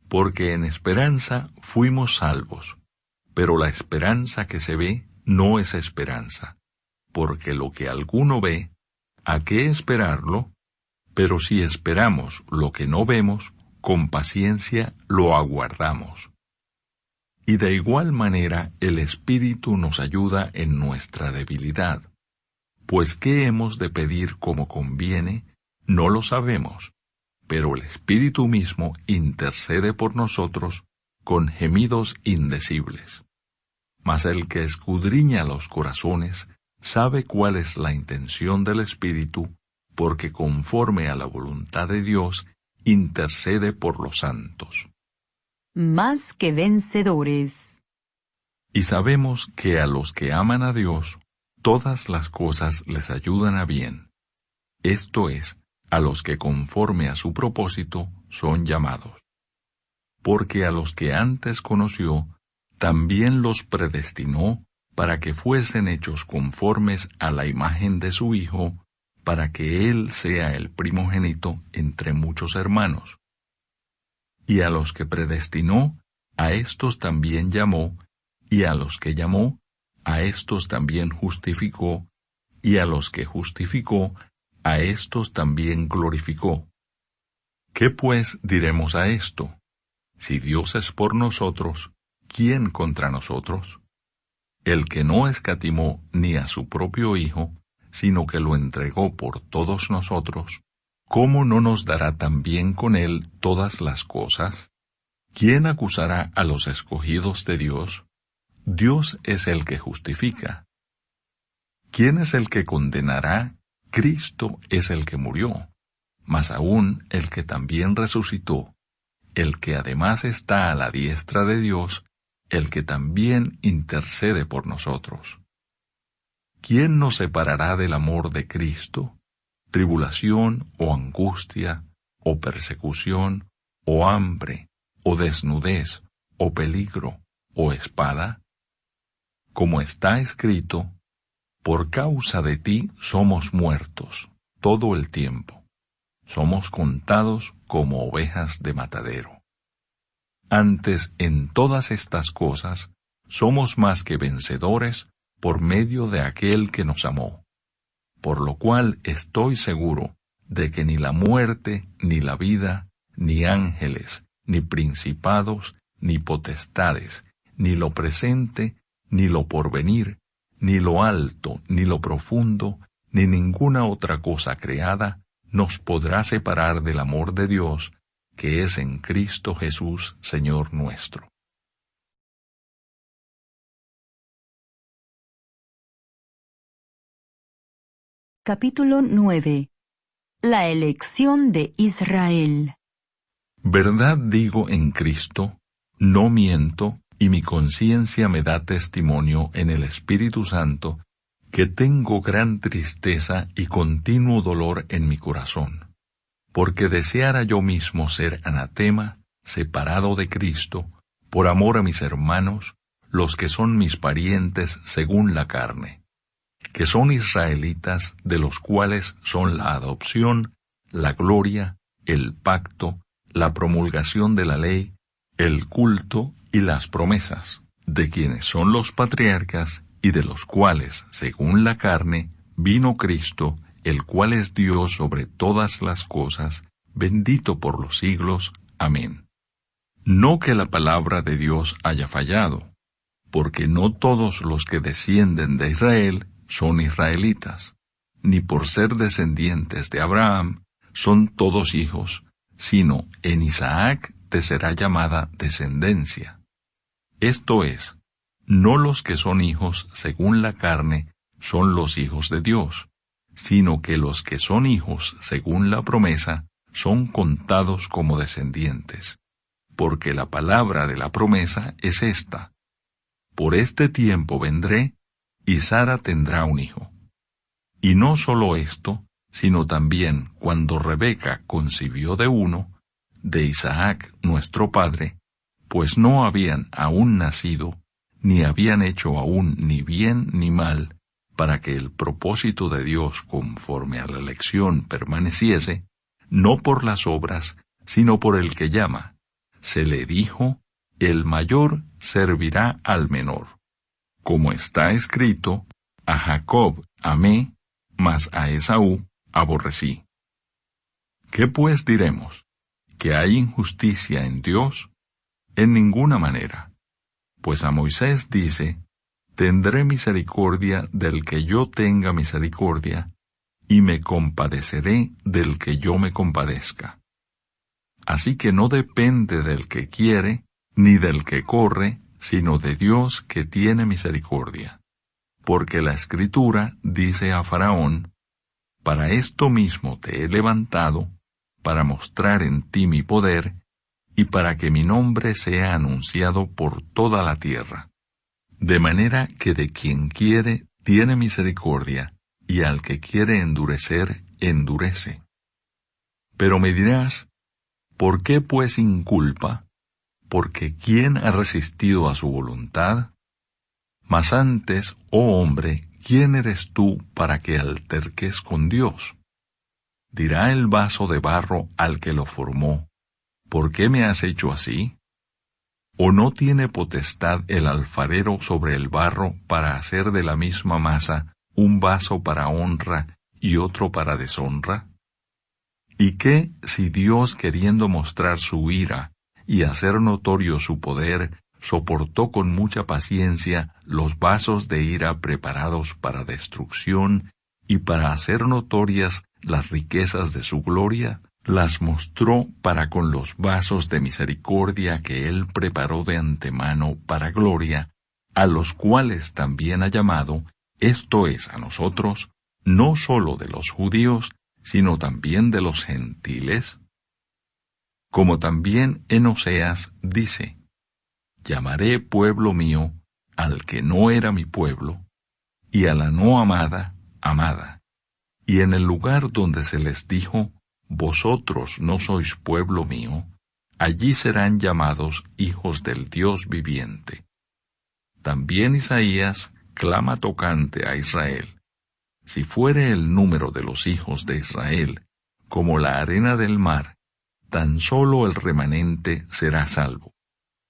[SPEAKER 2] Porque en esperanza fuimos salvos, pero la esperanza que se ve no es esperanza, porque lo que alguno ve, ¿a qué esperarlo? Pero si esperamos lo que no vemos, con paciencia lo aguardamos. Y de igual manera el Espíritu nos ayuda en nuestra debilidad. Pues ¿qué hemos de pedir como conviene? No lo sabemos, pero el Espíritu mismo intercede por nosotros con gemidos indecibles. Mas el que escudriña los corazones sabe cuál es la intención del Espíritu, porque conforme a la voluntad de Dios, intercede por los santos.
[SPEAKER 1] Más que vencedores.
[SPEAKER 2] Y sabemos que a los que aman a Dios, todas las cosas les ayudan a bien. Esto es, a los que conforme a su propósito son llamados. Porque a los que antes conoció, también los predestinó para que fuesen hechos conformes a la imagen de su Hijo, para que Él sea el primogénito entre muchos hermanos. Y a los que predestinó, a éstos también llamó, y a los que llamó, a éstos también justificó, y a los que justificó, a éstos también glorificó. ¿Qué pues diremos a esto? Si Dios es por nosotros, ¿quién contra nosotros? El que no escatimó ni a su propio Hijo, sino que lo entregó por todos nosotros, ¿cómo no nos dará también con Él todas las cosas? ¿Quién acusará a los escogidos de Dios? Dios es el que justifica. ¿Quién es el que condenará? Cristo es el que murió, mas aún el que también resucitó, el que además está a la diestra de Dios, el que también intercede por nosotros. ¿Quién nos separará del amor de Cristo? ¿Tribulación o angustia, o persecución, o hambre, o desnudez, o peligro, o espada? Como está escrito, por causa de ti somos muertos todo el tiempo. Somos contados como ovejas de matadero. Antes, en todas estas cosas, somos más que vencedores por medio de aquel que nos amó. Por lo cual estoy seguro de que ni la muerte, ni la vida, ni ángeles, ni principados, ni potestades, ni lo presente, ni lo porvenir, ni lo alto, ni lo profundo, ni ninguna otra cosa creada, nos podrá separar del amor de Dios, que es en Cristo Jesús, Señor nuestro.
[SPEAKER 1] Capítulo 9. La elección de Israel.
[SPEAKER 2] Verdad digo en Cristo, no miento, y mi conciencia me da testimonio en el Espíritu Santo, que tengo gran tristeza y continuo dolor en mi corazón, porque deseara yo mismo ser anatema, separado de Cristo, por amor a mis hermanos, los que son mis parientes según la carne, que son israelitas, de los cuales son la adopción, la gloria, el pacto, la promulgación de la ley, el culto y las promesas, de quienes son los patriarcas, y de los cuales, según la carne, vino Cristo, el cual es Dios sobre todas las cosas, bendito por los siglos. Amén. No que la palabra de Dios haya fallado, porque no todos los que descienden de Israel son israelitas, ni por ser descendientes de Abraham son todos hijos, sino en Isaac te será llamada descendencia. Esto es, no los que son hijos según la carne son los hijos de Dios, sino que los que son hijos según la promesa son contados como descendientes, porque la palabra de la promesa es esta: por este tiempo vendré, y Sara tendrá un hijo. Y no solo esto, sino también cuando Rebeca concibió de uno, de Isaac nuestro padre, pues no habían aún nacido, ni habían hecho aún ni bien ni mal, para que el propósito de Dios conforme a la elección permaneciese, no por las obras, sino por el que llama. Se le dijo, el mayor servirá al menor. Como está escrito, a Jacob amé, mas a Esaú aborrecí. ¿Qué pues diremos? ¿Que hay injusticia en Dios? En ninguna manera. Pues a Moisés dice, tendré misericordia del que yo tenga misericordia, y me compadeceré del que yo me compadezca. Así que no depende del que quiere, ni del que corre, sino de Dios que tiene misericordia. Porque la Escritura dice a Faraón, para esto mismo te he levantado, para mostrar en ti mi poder, y para que mi nombre sea anunciado por toda la tierra. De manera que de quien quiere tiene misericordia, y al que quiere endurecer, endurece. Pero me dirás, ¿por qué pues inculpa? Porque ¿quién ha resistido a su voluntad? Mas antes, oh hombre, ¿quién eres tú para que alterques con Dios? Dirá el vaso de barro al que lo formó, ¿por qué me has hecho así? ¿O no tiene potestad el alfarero sobre el barro para hacer de la misma masa un vaso para honra y otro para deshonra? ¿Y qué si Dios, queriendo mostrar su ira y hacer notorio su poder, soportó con mucha paciencia los vasos de ira preparados para destrucción y para hacer notorias las riquezas de su gloria, las mostró para con los vasos de misericordia que él preparó de antemano para gloria, a los cuales también ha llamado, esto es a nosotros, no sólo de los judíos, sino también de los gentiles? Como también en Oseas dice, llamaré pueblo mío al que no era mi pueblo, y a la no amada, amada. Y en el lugar donde se les dijo, vosotros no sois pueblo mío, allí serán llamados hijos del Dios viviente. También Isaías clama tocante a Israel: si fuere el número de los hijos de Israel como la arena del mar, tan solo el remanente será salvo.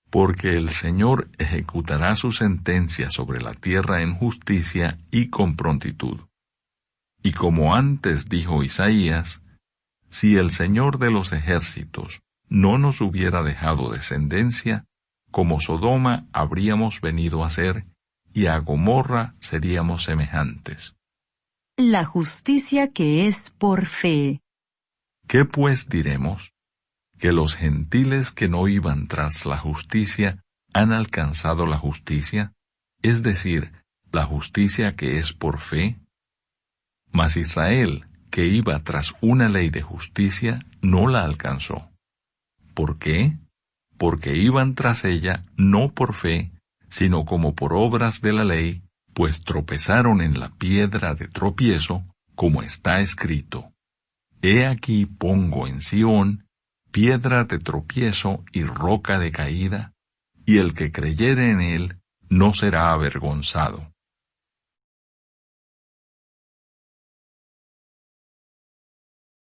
[SPEAKER 2] Porque el Señor ejecutará su sentencia sobre la tierra en justicia y con prontitud. Y como antes dijo Isaías, si el Señor de los ejércitos no nos hubiera dejado descendencia, como Sodoma habríamos venido a ser, y a Gomorra seríamos semejantes.
[SPEAKER 1] La justicia que es por fe.
[SPEAKER 2] ¿Qué pues diremos? ¿Que los gentiles que no iban tras la justicia han alcanzado la justicia, es decir, la justicia que es por fe? Mas Israel, que iba tras una ley de justicia, no la alcanzó. ¿Por qué? Porque iban tras ella no por fe, sino como por obras de la ley, pues tropezaron en la piedra de tropiezo, como está escrito: He aquí pongo en Sión piedra de tropiezo y roca de caída, y el que creyere en él no será avergonzado.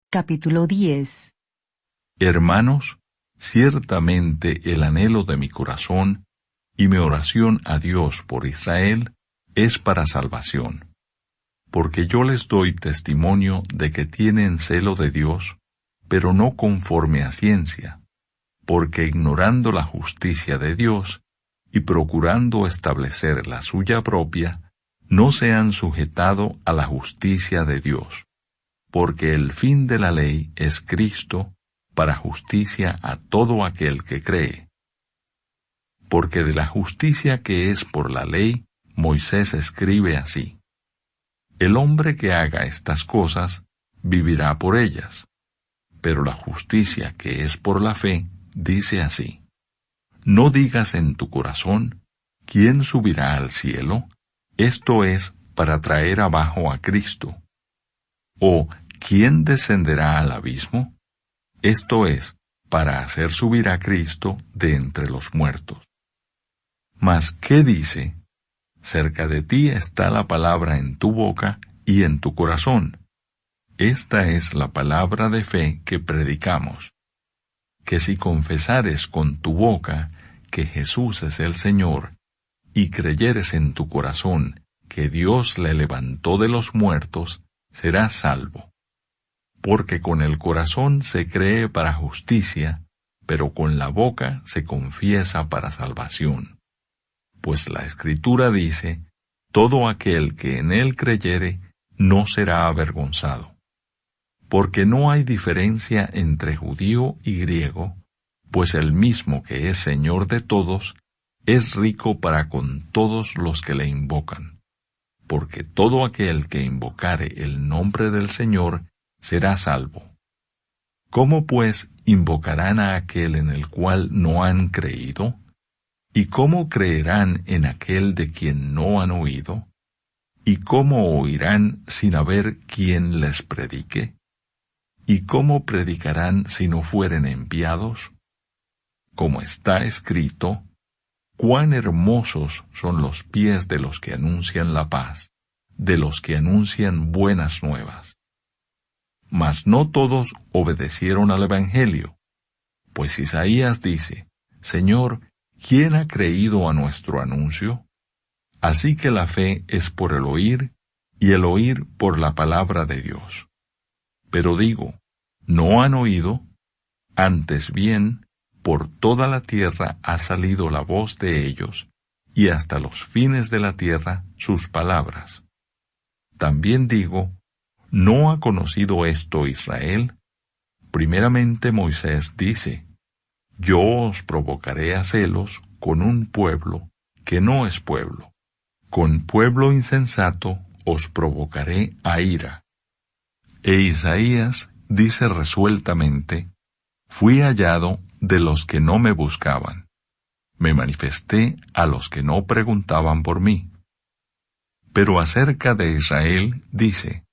[SPEAKER 1] Capítulo 10.
[SPEAKER 2] Hermanos, ciertamente el anhelo de mi corazón y mi oración a Dios por Israel es para salvación, porque yo les doy testimonio de que tienen celo de Dios, pero no conforme a ciencia, porque ignorando la justicia de Dios y procurando establecer la suya propia, no se han sujetado a la justicia de Dios, porque el fin de la ley es Cristo, para justicia a todo aquel que cree. Porque de la justicia que es por la ley, Moisés escribe así: El hombre que haga estas cosas, vivirá por ellas. Pero la justicia que es por la fe, dice así: No digas en tu corazón, ¿quién subirá al cielo? Esto es, para traer abajo a Cristo. O, ¿quién descenderá al abismo? Esto es, para hacer subir a Cristo de entre los muertos. Mas, ¿qué dice? Cerca de ti está la palabra en tu boca y en tu corazón. Esta es la palabra de fe que predicamos: que si confesares con tu boca que Jesús es el Señor, y creyeres en tu corazón que Dios le levantó de los muertos, serás salvo. Porque con el corazón se cree para justicia, pero con la boca se confiesa para salvación. Pues la Escritura dice: todo aquel que en él creyere no será avergonzado. Porque no hay diferencia entre judío y griego, pues el mismo que es Señor de todos, es rico para con todos los que le invocan. Porque todo aquel que invocare el nombre del Señor será salvo. ¿Cómo pues invocarán a aquel en el cual no han creído? ¿Y cómo creerán en aquel de quien no han oído? ¿Y cómo oirán sin haber quien les predique? ¿Y cómo predicarán si no fueren enviados? Como está escrito: cuán hermosos son los pies de los que anuncian la paz, de los que anuncian buenas nuevas. Mas no todos obedecieron al Evangelio, pues Isaías dice: Señor, ¿quién ha creído a nuestro anuncio? Así que la fe es por el oír, y el oír por la palabra de Dios. Pero digo, ¿no han oído? Antes bien, por toda la tierra ha salido la voz de ellos, y hasta los fines de la tierra sus palabras. También digo, ¿no ha conocido esto Israel? Primeramente Moisés dice: Yo os provocaré a celos con un pueblo que no es pueblo. Con pueblo insensato os provocaré a ira. E Isaías dice resueltamente: Fui hallado de los que no me buscaban. Me manifesté a los que no preguntaban por mí. Pero acerca de Israel dice: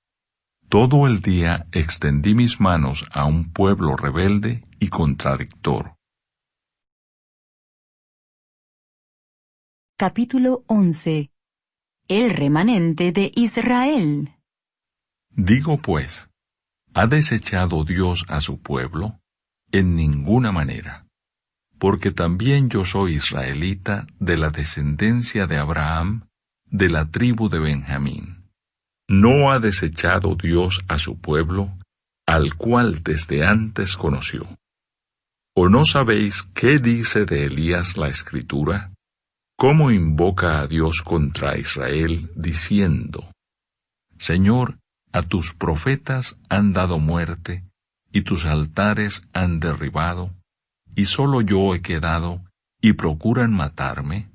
[SPEAKER 2] Todo el día extendí mis manos a un pueblo rebelde y contradictor.
[SPEAKER 1] Capítulo 11. El remanente de Israel.
[SPEAKER 2] Digo pues, ¿ha desechado Dios a su pueblo? En ninguna manera. Porque también yo soy israelita de la descendencia de Abraham, de la tribu de Benjamín. ¿No ha desechado Dios a su pueblo, al cual desde antes conoció? ¿O no sabéis qué dice de Elías la Escritura? ¿Cómo invoca a Dios contra Israel, diciendo: Señor, a tus profetas han dado muerte, y tus altares han derribado, y solo yo he quedado, y procuran matarme?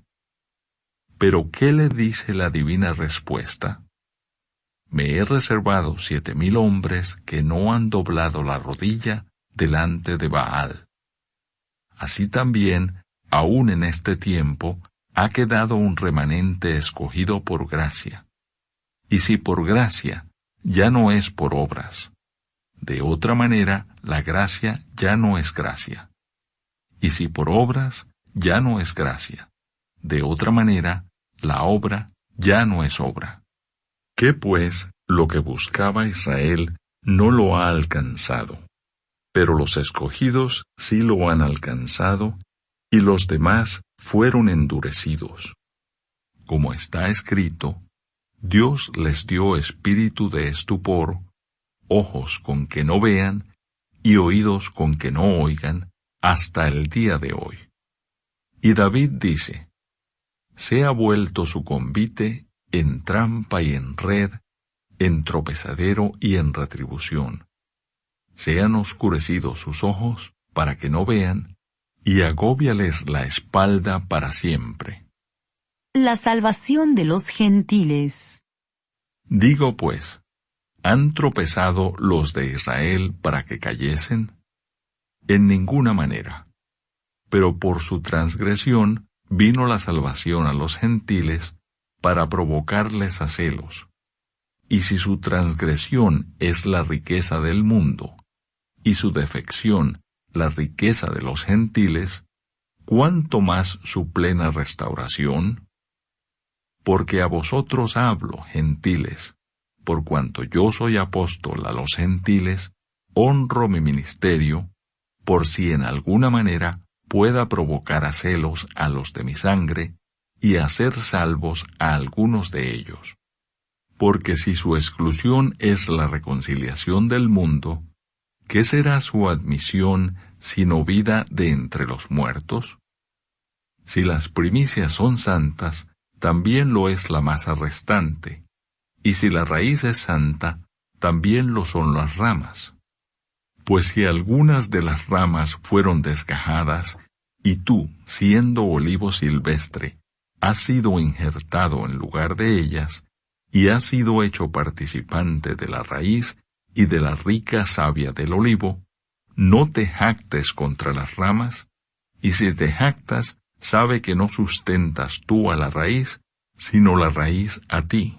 [SPEAKER 2] Pero ¿qué le dice la divina respuesta? Me he reservado 7,000 hombres que no han doblado la rodilla delante de Baal. Así también, aún en este tiempo, ha quedado un remanente escogido por gracia. Y si por gracia, ya no es por obras. De otra manera, la gracia ya no es gracia. Y si por obras, ya no es gracia. De otra manera, la obra ya no es obra. ¿Qué pues lo que buscaba Israel no lo ha alcanzado? Pero los escogidos sí lo han alcanzado, y los demás fueron endurecidos. Como está escrito, Dios les dio espíritu de estupor, ojos con que no vean, y oídos con que no oigan, hasta el día de hoy. Y David dice: Se ha vuelto su convite en trampa y en red, en tropezadero y en retribución. Se han oscurecido sus ojos para que no vean, y agóbiales la espalda para siempre.
[SPEAKER 1] La salvación de los gentiles.
[SPEAKER 2] Digo pues, ¿han tropezado los de Israel para que cayesen? En ninguna manera. Pero por su transgresión vino la salvación a los gentiles para provocarles a celos. Y si su transgresión es la riqueza del mundo, y su defección la riqueza de los gentiles, ¿cuánto más su plena restauración? Porque a vosotros hablo, gentiles, por cuanto yo soy apóstol a los gentiles, honro mi ministerio, por si en alguna manera pueda provocar a celos a los de mi sangre, y hacer salvos a algunos de ellos. Porque si su exclusión es la reconciliación del mundo, ¿qué será su admisión sino vida de entre los muertos? Si las primicias son santas, también lo es la masa restante, y si la raíz es santa, también lo son las ramas. Pues si algunas de las ramas fueron desgajadas, y tú, siendo olivo silvestre, has sido injertado en lugar de ellas, y has sido hecho participante de la raíz y de la rica savia del olivo, no te jactes contra las ramas, y si te jactas, sabe que no sustentas tú a la raíz, sino la raíz a ti.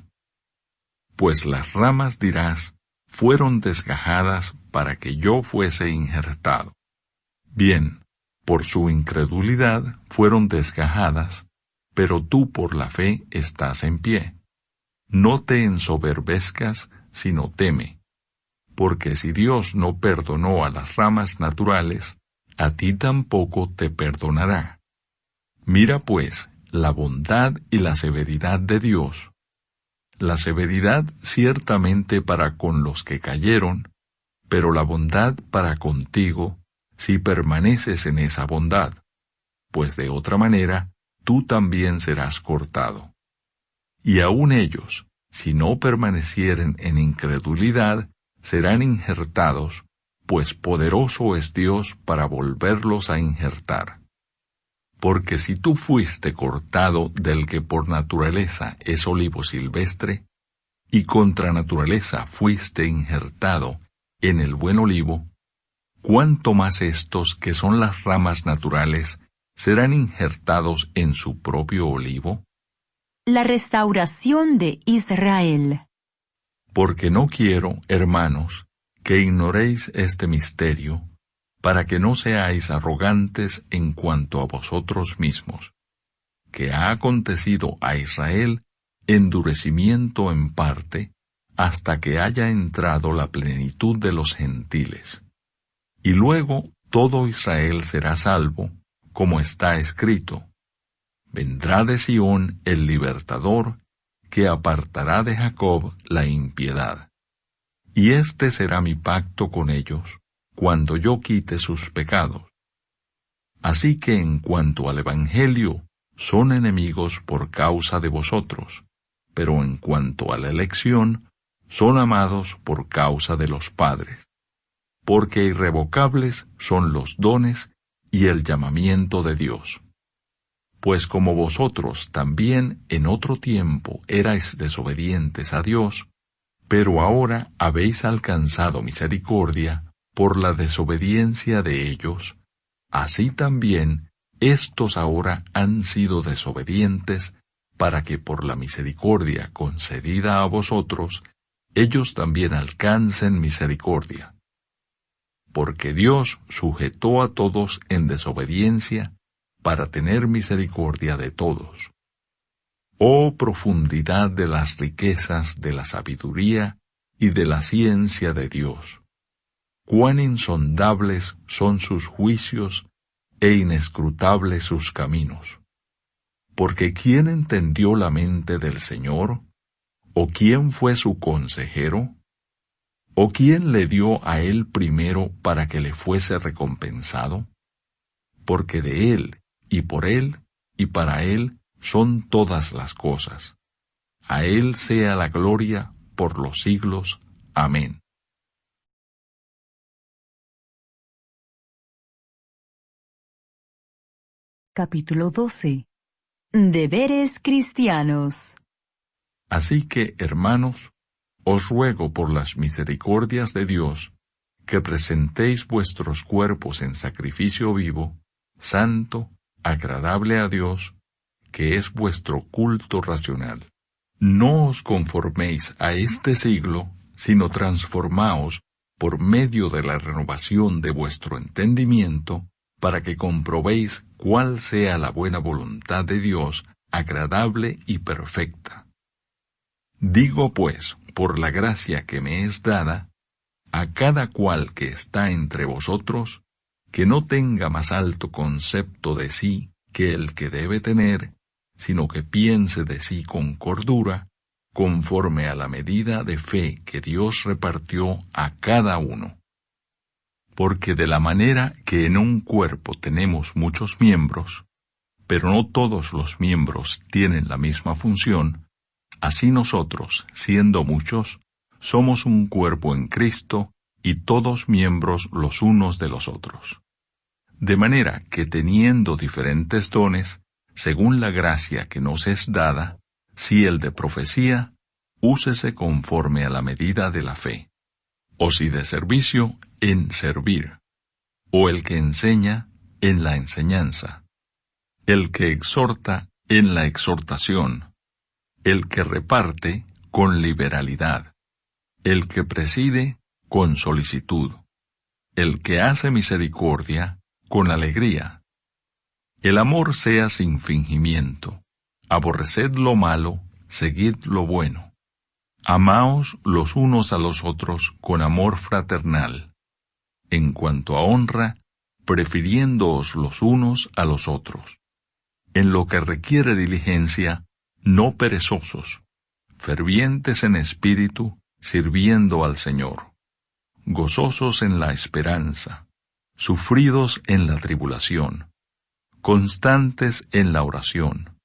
[SPEAKER 2] Pues las ramas, dirás, fueron desgajadas para que yo fuese injertado. Bien, por su incredulidad fueron desgajadas, pero tú por la fe estás en pie. No te ensoberbezcas, sino teme. Porque si Dios no perdonó a las ramas naturales, a ti tampoco te perdonará. Mira pues la bondad y la severidad de Dios. La severidad ciertamente para con los que cayeron, pero la bondad para contigo, si permaneces en esa bondad, pues de otra manera tú también serás cortado. Y aun ellos, si no permanecieren en incredulidad, serán injertados, pues poderoso es Dios para volverlos a injertar. Porque si tú fuiste cortado del que por naturaleza es olivo silvestre, y contra naturaleza fuiste injertado en el buen olivo, ¿cuánto más estos que son las ramas naturales serán injertados en su propio olivo?
[SPEAKER 1] La restauración de Israel.
[SPEAKER 2] Porque no quiero, hermanos, que ignoréis este misterio, para que no seáis arrogantes en cuanto a vosotros mismos, que ha acontecido a Israel endurecimiento en parte, hasta que haya entrado la plenitud de los gentiles. Y luego todo Israel será salvo, como está escrito: vendrá de Sión el libertador, que apartará de Jacob la impiedad. Y este será mi pacto con ellos, cuando yo quite sus pecados. Así que en cuanto al Evangelio, son enemigos por causa de vosotros, pero en cuanto a la elección, son amados por causa de los padres. Porque irrevocables son los dones y el llamamiento de Dios. Pues como vosotros también en otro tiempo erais desobedientes a Dios, pero ahora habéis alcanzado misericordia por la desobediencia de ellos, así también estos ahora han sido desobedientes, para que por la misericordia concedida a vosotros, ellos también alcancen misericordia. Porque Dios sujetó a todos en desobediencia, para tener misericordia de todos. Oh profundidad de las riquezas de la sabiduría y de la ciencia de Dios! Cuán insondables son sus juicios e inescrutables sus caminos. Porque ¿quién entendió la mente del Señor? ¿O quién fue su consejero? ¿O quién le dio a él primero para que le fuese recompensado? Porque de él, y por él, y para él son todas las cosas. A él sea la gloria por los siglos. Amén.
[SPEAKER 1] Capítulo 12. Deberes cristianos.
[SPEAKER 2] Así que, hermanos, os ruego por las misericordias de Dios, que presentéis vuestros cuerpos en sacrificio vivo, santo, agradable a Dios, que es vuestro culto racional. No os conforméis a este siglo, sino transformaos por medio de la renovación de vuestro entendimiento, para que comprobéis cuál sea la buena voluntad de Dios, agradable y perfecta. Digo pues, por la gracia que me es dada, a cada cual que está entre vosotros, que no tenga más alto concepto de sí que el que debe tener, sino que piense de sí con cordura, conforme a la medida de fe que Dios repartió a cada uno. Porque de la manera que en un cuerpo tenemos muchos miembros, pero no todos los miembros tienen la misma función, así nosotros, siendo muchos, somos un cuerpo en Cristo, y todos miembros los unos de los otros. De manera que teniendo diferentes dones, según la gracia que nos es dada, si el de profecía, úsese conforme a la medida de la fe, o si de servicio, en servir, o el que enseña, en la enseñanza, el que exhorta, en la exhortación, el que reparte, con liberalidad, el que preside, con solicitud, el que hace misericordia, con alegría. El amor sea sin fingimiento. Aborreced lo malo, seguid lo bueno. Amaos los unos a los otros con amor fraternal. En cuanto a honra, prefiriéndoos los unos a los otros. En lo que requiere diligencia, no perezosos, fervientes en espíritu, sirviendo al Señor. Gozosos en la esperanza, sufridos en la tribulación, constantes en la oración,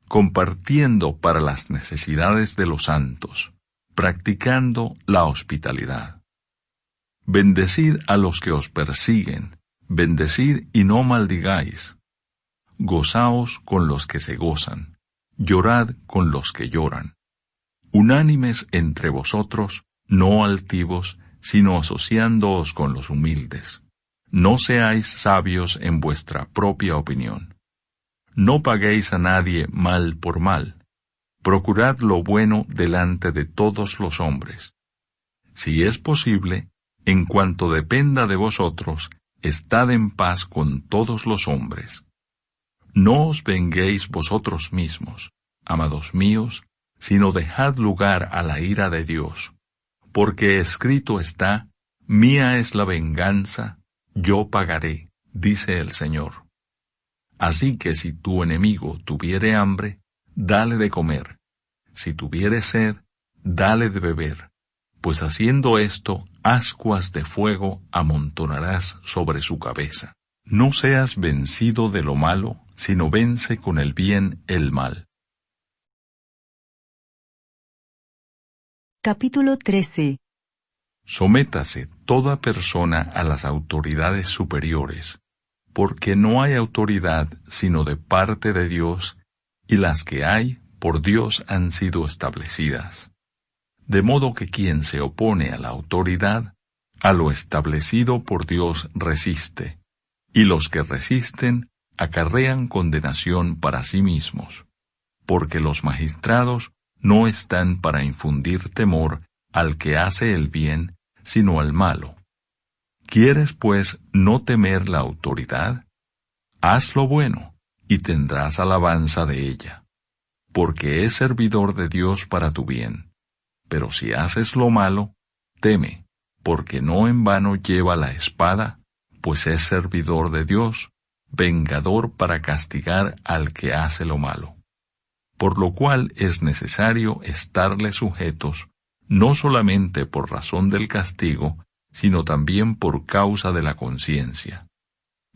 [SPEAKER 2] compartiendo para las necesidades de los santos, practicando la hospitalidad. Bendecid a los que os persiguen, bendecid y no maldigáis. Gozaos con los que se gozan, llorad con los que lloran. Unánimes entre vosotros, no altivos, sino asociándoos con los humildes. No seáis sabios en vuestra propia opinión. No paguéis a nadie mal por mal. Procurad lo bueno delante de todos los hombres. Si es posible, en cuanto dependa de vosotros, estad en paz con todos los hombres. no os venguéis vosotros mismos, amados míos, sino dejad lugar a la ira de Dios. Porque escrito está, mía es la venganza, yo pagaré, dice el Señor. Así que si tu enemigo tuviere hambre, dale de comer. Si tuviere sed, dale de beber. Pues haciendo esto, ascuas de fuego amontonarás sobre su cabeza. No seas vencido de lo malo, sino vence con el bien el mal.
[SPEAKER 1] Capítulo 13.
[SPEAKER 2] Sométase toda persona a las autoridades superiores, porque no hay autoridad sino de parte de Dios, y las que hay por Dios han sido establecidas. De modo que quien se opone a la autoridad, a lo establecido por Dios resiste, y los que resisten acarrean condenación para sí mismos, porque los magistrados no están para infundir temor al que hace el bien, sino al malo. ¿Quieres, pues, no temer la autoridad? Haz lo bueno, y tendrás alabanza de ella, porque es servidor de Dios para tu bien. Pero si haces lo malo, teme, porque no en vano lleva la espada, pues es servidor de Dios, vengador para castigar al que hace lo malo. Por lo cual es necesario estarle sujetos, no solamente por razón del castigo, sino también por causa de la conciencia.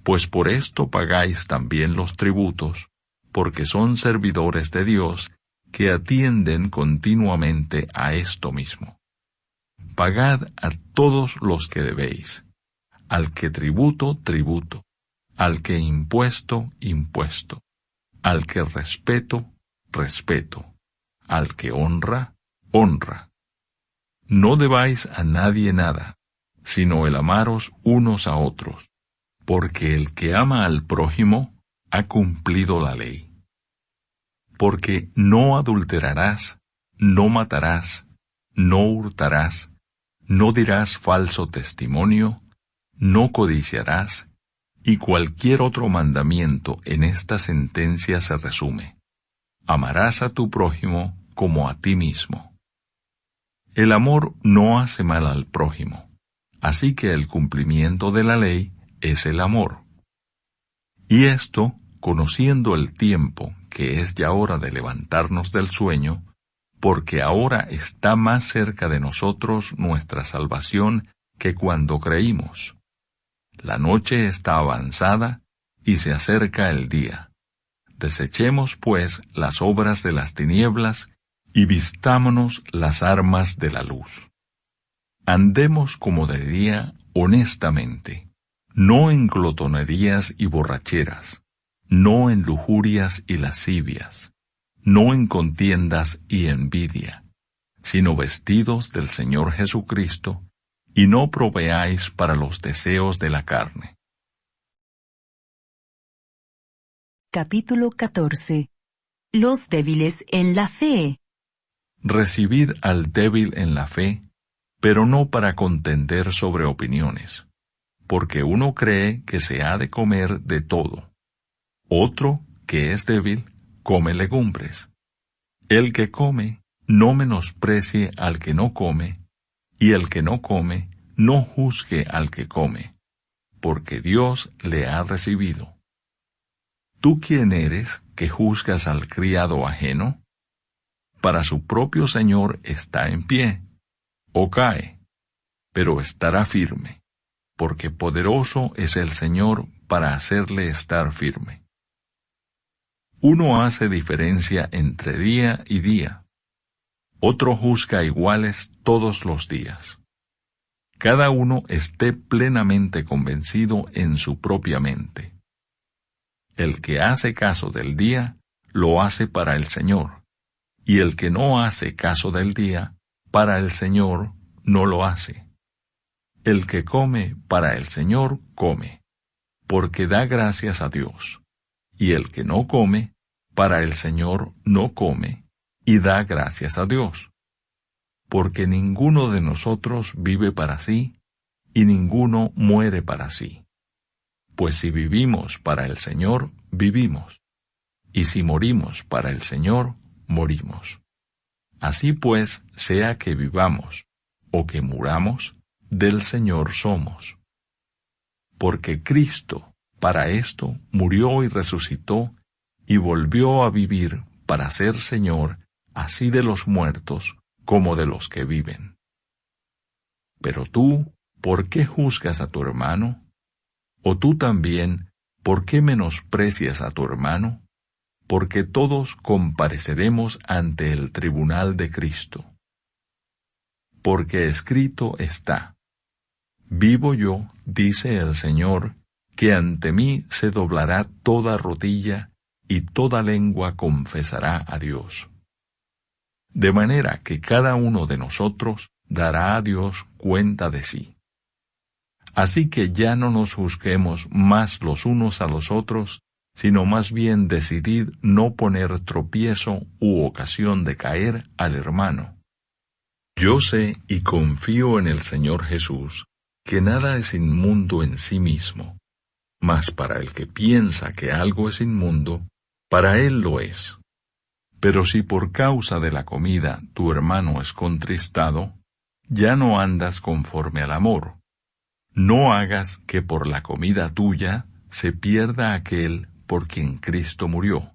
[SPEAKER 2] Pues por esto pagáis también los tributos, porque son servidores de Dios, que atienden continuamente a esto mismo. Pagad a todos los que debéis, al que tributo, tributo, al que impuesto, impuesto, al que respeto, respeto, al que honra, honra. No debáis a nadie nada, sino el amaros unos a otros, porque el que ama al prójimo ha cumplido la ley. Porque no adulterarás, no matarás, no hurtarás, no dirás falso testimonio, no codiciarás, y cualquier otro mandamiento en esta sentencia se resume: amarás a tu prójimo como a ti mismo. El amor no hace mal al prójimo, así que el cumplimiento de la ley es el amor. Y esto, conociendo el tiempo, que es ya hora de levantarnos del sueño, porque ahora está más cerca de nosotros nuestra salvación que cuando creímos. La noche está avanzada y se acerca el día. Desechemos, pues, las obras de las tinieblas y vistámonos las armas de la luz. Andemos como de día honestamente, no en glotonerías y borracheras, no en lujurias y lascivias, no en contiendas y envidia, sino vestidos del Señor Jesucristo, y no proveáis para los deseos de la carne.
[SPEAKER 1] Capítulo 14. Los débiles en la fe.
[SPEAKER 2] Recibid al débil en la fe, pero no para contender sobre opiniones, porque uno cree que se ha de comer de todo. Otro, que es débil, come legumbres. El que come, no menosprecie al que no come, y el que no come, no juzgue al que come, porque Dios le ha recibido. ¿Tú quién eres que juzgas al criado ajeno? Para su propio Señor está en pie, o cae, pero estará firme, porque poderoso es el Señor para hacerle estar firme. Uno hace diferencia entre día y día, otro juzga iguales todos los días. Cada uno esté plenamente convencido en su propia mente. El que hace caso del día, lo hace para el Señor, y el que no hace caso del día, para el Señor no lo hace. El que come para el Señor come, porque da gracias a Dios, y el que no come, para el Señor no come, y da gracias a Dios. Porque ninguno de nosotros vive para sí, y ninguno muere para sí. Pues si vivimos para el Señor, vivimos, y si morimos para el Señor, morimos. Así pues, sea que vivamos o que muramos, del Señor somos. Porque Cristo, para esto, murió y resucitó, y volvió a vivir para ser Señor, así de los muertos como de los que viven. Pero tú, ¿por qué juzgas a tu hermano? ¿O tú también, por qué menosprecias a tu hermano? Porque todos compareceremos ante el tribunal de Cristo. Porque escrito está: Vivo yo, dice el Señor, que ante mí se doblará toda rodilla, y toda lengua confesará a Dios. De manera que cada uno de nosotros dará a Dios cuenta de sí. Así que ya no nos juzguemos más los unos a los otros, sino más bien decidid no poner tropiezo u ocasión de caer al hermano. Yo sé y confío en el Señor Jesús, que nada es inmundo en sí mismo, mas para el que piensa que algo es inmundo, para él lo es. Pero si por causa de la comida tu hermano es contristado, ya no andas conforme al amor. No hagas que por la comida tuya se pierda aquel por quien Cristo murió.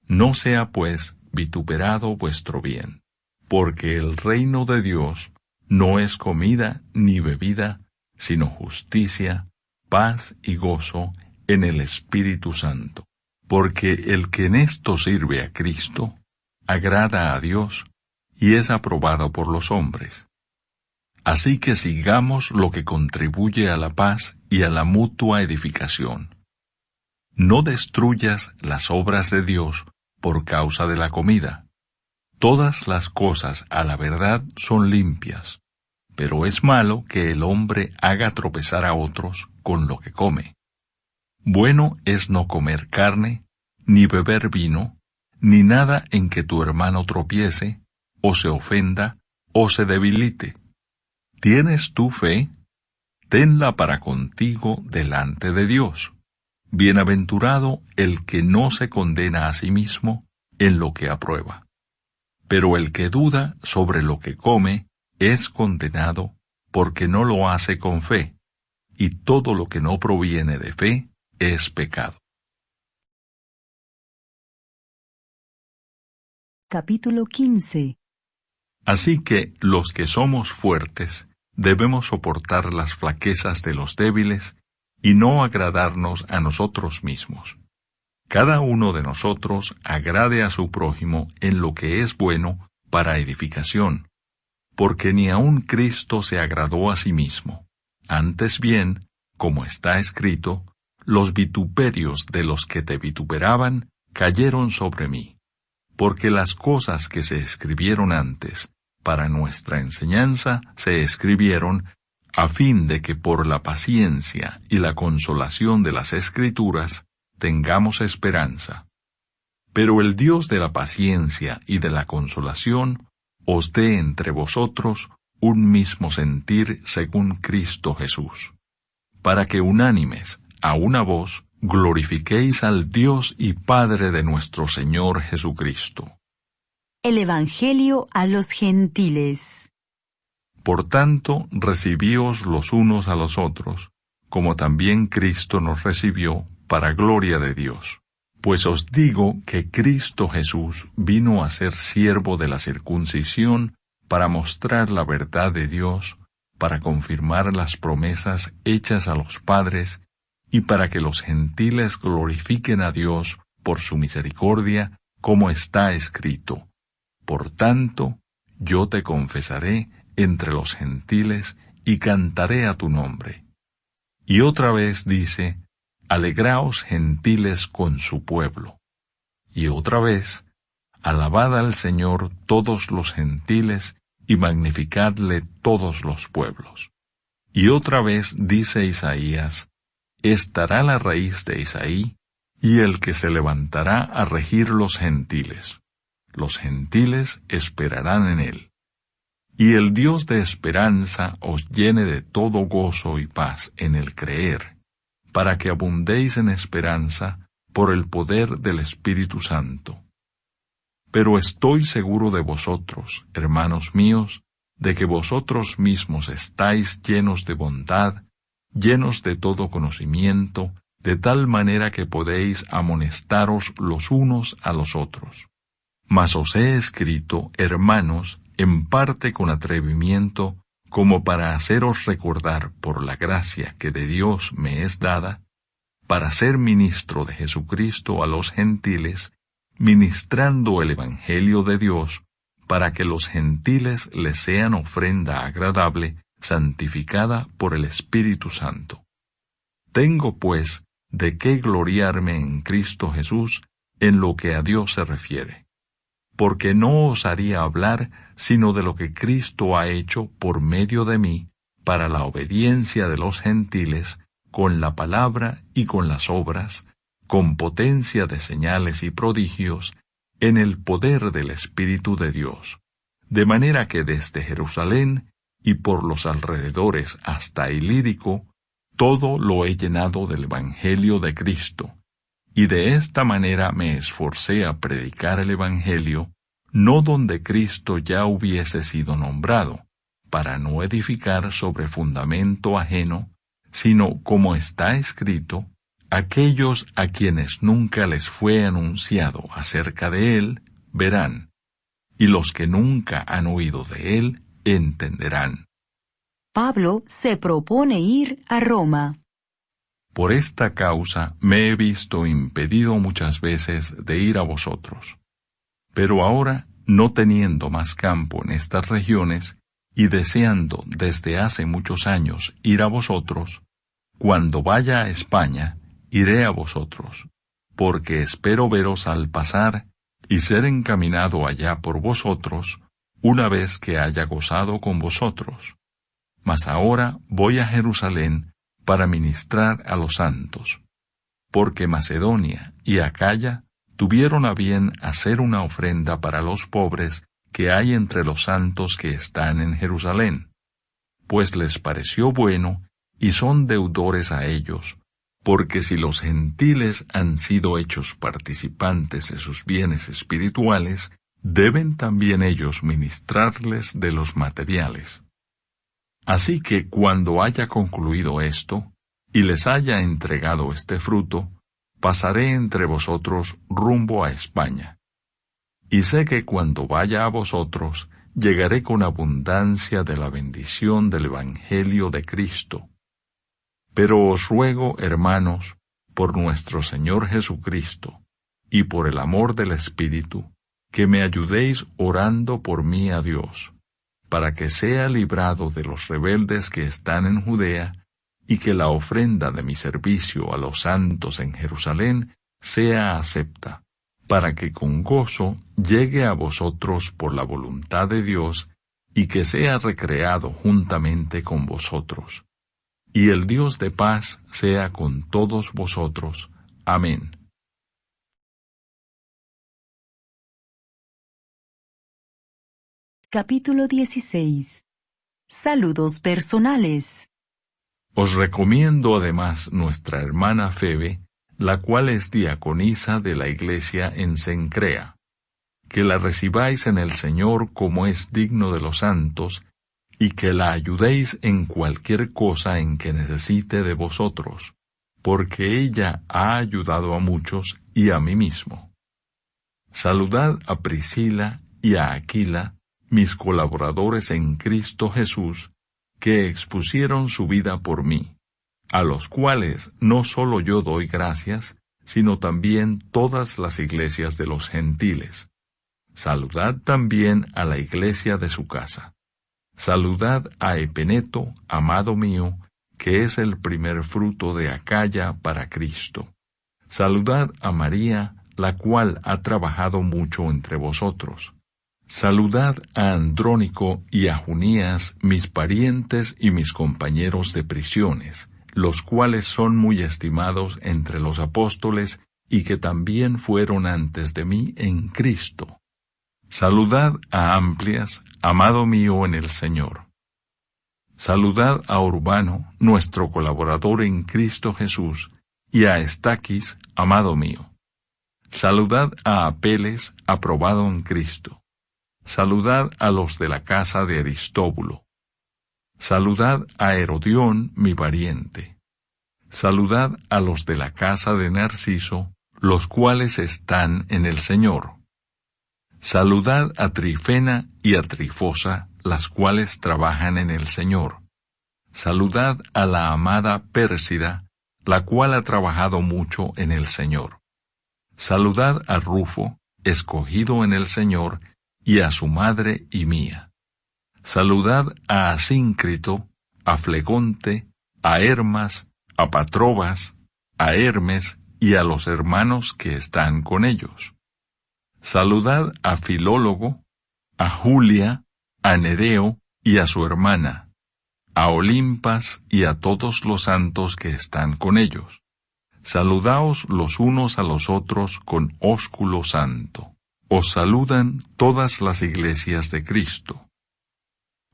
[SPEAKER 2] No sea pues vituperado vuestro bien, porque el reino de Dios no es comida ni bebida, sino justicia, paz y gozo en el Espíritu Santo. Porque el que en esto sirve a Cristo, agrada a Dios y es aprobado por los hombres. Así que sigamos lo que contribuye a la paz y a la mutua edificación. No destruyas las obras de Dios por causa de la comida. Todas las cosas a la verdad son limpias, pero es malo que el hombre haga tropezar a otros con lo que come. Bueno es no comer carne, ni beber vino, ni nada en que tu hermano tropiece, o se ofenda, o se debilite. ¿Tienes tú fe? Tenla para contigo delante de Dios. Bienaventurado el que no se condena a sí mismo en lo que aprueba. Pero el que duda sobre lo que come es condenado porque no lo hace con fe, y todo lo que no proviene de fe es pecado.
[SPEAKER 1] Capítulo 15.
[SPEAKER 2] Así que los que somos fuertes debemos soportar las flaquezas de los débiles y no agradarnos a nosotros mismos. Cada uno de nosotros agrade a su prójimo en lo que es bueno para edificación, porque ni aun Cristo se agradó a sí mismo. Antes bien, como está escrito, los vituperios de los que te vituperaban cayeron sobre mí, porque las cosas que se escribieron antes para nuestra enseñanza se escribieron a fin de que por la paciencia y la consolación de las Escrituras tengamos esperanza. Pero el Dios de la paciencia y de la consolación os dé entre vosotros un mismo sentir según Cristo Jesús, para que unánimes, a una voz, glorifiquéis al Dios y Padre de nuestro Señor Jesucristo.
[SPEAKER 1] El Evangelio a los gentiles.
[SPEAKER 2] Por tanto, recibíos los unos a los otros, como también Cristo nos recibió, para gloria de Dios. Pues os digo que Cristo Jesús vino a ser siervo de la circuncisión para mostrar la verdad de Dios, para confirmar las promesas hechas a los padres, y para que los gentiles glorifiquen a Dios por su misericordia, como está escrito. Por tanto, yo te confesaré entre los gentiles y cantaré a tu nombre. Y otra vez dice, alegraos gentiles con su pueblo. Y otra vez, alabad al Señor todos los gentiles y magnificadle todos los pueblos. Y otra vez dice Isaías, estará la raíz de Isaí, y el que se levantará a regir los gentiles. Los gentiles esperarán en él. Y el Dios de esperanza os llene de todo gozo y paz en el creer, para que abundéis en esperanza por el poder del Espíritu Santo. Pero estoy seguro de vosotros, hermanos míos, de que vosotros mismos estáis llenos de bondad, llenos de todo conocimiento, de tal manera que podéis amonestaros los unos a los otros. Mas os he escrito, hermanos, en parte con atrevimiento, como para haceros recordar por la gracia que de Dios me es dada, para ser ministro de Jesucristo a los gentiles, ministrando el Evangelio de Dios, para que los gentiles les sean ofrenda agradable, santificada por el Espíritu Santo. Tengo, pues, de qué gloriarme en Cristo Jesús en lo que a Dios se refiere, porque no osaría hablar sino de lo que Cristo ha hecho por medio de mí, para la obediencia de los gentiles, con la palabra y con las obras, con potencia de señales y prodigios, en el poder del Espíritu de Dios, de manera que desde Jerusalén y por los alrededores hasta Ilírico, todo lo he llenado del Evangelio de Cristo, y de esta manera me esforcé a predicar el Evangelio, no donde Cristo ya hubiese sido nombrado, para no edificar sobre fundamento ajeno, sino como está escrito, aquellos a quienes nunca les fue anunciado acerca de él, verán, y los que nunca han oído de él, entenderán.
[SPEAKER 1] Pablo se propone ir a Roma.
[SPEAKER 2] Por esta causa me he visto impedido muchas veces de ir a vosotros. Pero ahora, no teniendo más campo en estas regiones, y deseando desde hace muchos años ir a vosotros, cuando vaya a España, iré a vosotros, porque espero veros al pasar y ser encaminado allá por vosotros, una vez que haya gozado con vosotros. Mas ahora voy a Jerusalén para ministrar a los santos, porque Macedonia y Acaya tuvieron a bien hacer una ofrenda para los pobres que hay entre los santos que están en Jerusalén, pues les pareció bueno y son deudores a ellos, porque si los gentiles han sido hechos participantes de sus bienes espirituales, deben también ellos ministrarles de los materiales. Así que cuando haya concluido esto, y les haya entregado este fruto, pasaré entre vosotros rumbo a España. Y sé que cuando vaya a vosotros, llegaré con abundancia de la bendición del Evangelio de Cristo. Pero os ruego, hermanos, por nuestro Señor Jesucristo, y por el amor del Espíritu, que me ayudéis orando por mí a Dios, para que sea librado de los rebeldes que están en Judea, y que la ofrenda de mi servicio a los santos en Jerusalén sea acepta, para que con gozo llegue a vosotros por la voluntad de Dios, y que sea recreado juntamente con vosotros. Y el Dios de paz sea con todos vosotros. Amén.
[SPEAKER 1] Capítulo 16. Saludos personales.
[SPEAKER 2] Os recomiendo además nuestra hermana Febe, la cual es diaconisa de la iglesia en Cencrea, que la recibáis en el Señor como es digno de los santos, y que la ayudéis en cualquier cosa en que necesite de vosotros, porque ella ha ayudado a muchos y a mí mismo. Saludad a Priscila y a Aquila, mis colaboradores en Cristo Jesús, que expusieron su vida por mí, a los cuales no solo yo doy gracias, sino también todas las iglesias de los gentiles. Saludad también a la iglesia de su casa. Saludad a Epeneto, amado mío, que es el primer fruto de Acaya para Cristo. Saludad a María, la cual ha trabajado mucho entre vosotros. Saludad a Andrónico y a Junías, mis parientes y mis compañeros de prisiones, los cuales son muy estimados entre los apóstoles y que también fueron antes de mí en Cristo. Saludad a Amplias, amado mío en el Señor. Saludad a Urbano, nuestro colaborador en Cristo Jesús, y a Estaquis, amado mío. Saludad a Apeles, aprobado en Cristo. Saludad a los de la casa de Aristóbulo. Saludad a Herodión, mi pariente. Saludad a los de la casa de Narciso, los cuales están en el Señor. Saludad a Trifena y a Trifosa, las cuales trabajan en el Señor. Saludad a la amada Pérsida, la cual ha trabajado mucho en el Señor. Saludad a Rufo, escogido en el Señor, y a su madre y mía. Saludad a Asíncrito, a Flegonte, a Hermas, a Patrobas, a Hermes y a los hermanos que están con ellos. Saludad a Filólogo, a Julia, a Nereo y a su hermana, a Olimpas y a todos los santos que están con ellos. Saludaos los unos a los otros con ósculo santo. Os saludan todas las iglesias de Cristo.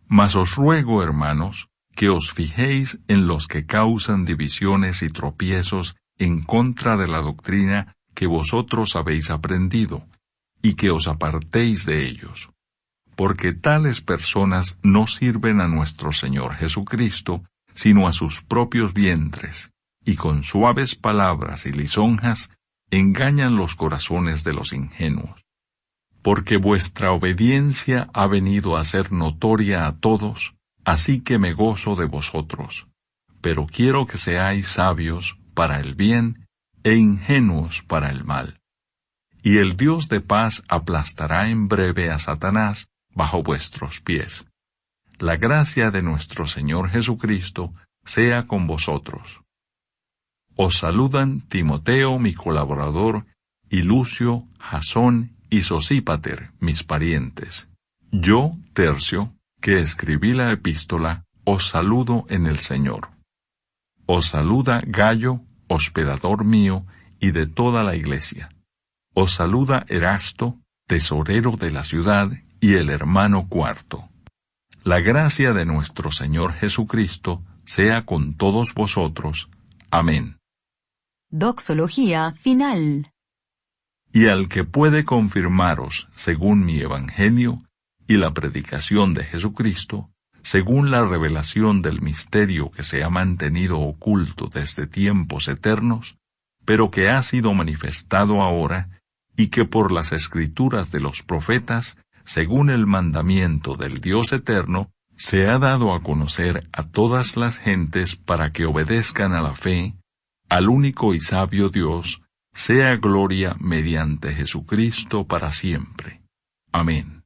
[SPEAKER 2] Mas os ruego, hermanos, que os fijéis en los que causan divisiones y tropiezos en contra de la doctrina que vosotros habéis aprendido, y que os apartéis de ellos. Porque tales personas no sirven a nuestro Señor Jesucristo, sino a sus propios vientres, y con suaves palabras y lisonjas engañan los corazones de los ingenuos. Porque vuestra obediencia ha venido a ser notoria a todos, así que me gozo de vosotros. Pero quiero que seáis sabios para el bien e ingenuos para el mal. Y el Dios de paz aplastará en breve a Satanás bajo vuestros pies. La gracia de nuestro Señor Jesucristo sea con vosotros. Os saludan Timoteo, mi colaborador, y Lucio, Jasón y Sosípater, mis parientes. Yo, Tercio, que escribí la epístola, os saludo en el Señor. Os saluda Gayo, hospedador mío, y de toda la iglesia. Os saluda Erasto, tesorero de la ciudad, y el hermano Cuarto. La gracia de nuestro Señor Jesucristo sea con todos vosotros. Amén.
[SPEAKER 1] Doxología final.
[SPEAKER 2] Y al que puede confirmaros, según mi evangelio, y la predicación de Jesucristo, según la revelación del misterio que se ha mantenido oculto desde tiempos eternos, pero que ha sido manifestado ahora, y que por las escrituras de los profetas, según el mandamiento del Dios eterno, se ha dado a conocer a todas las gentes para que obedezcan a la fe, al único y sabio Dios, sea gloria mediante Jesucristo para siempre. Amén.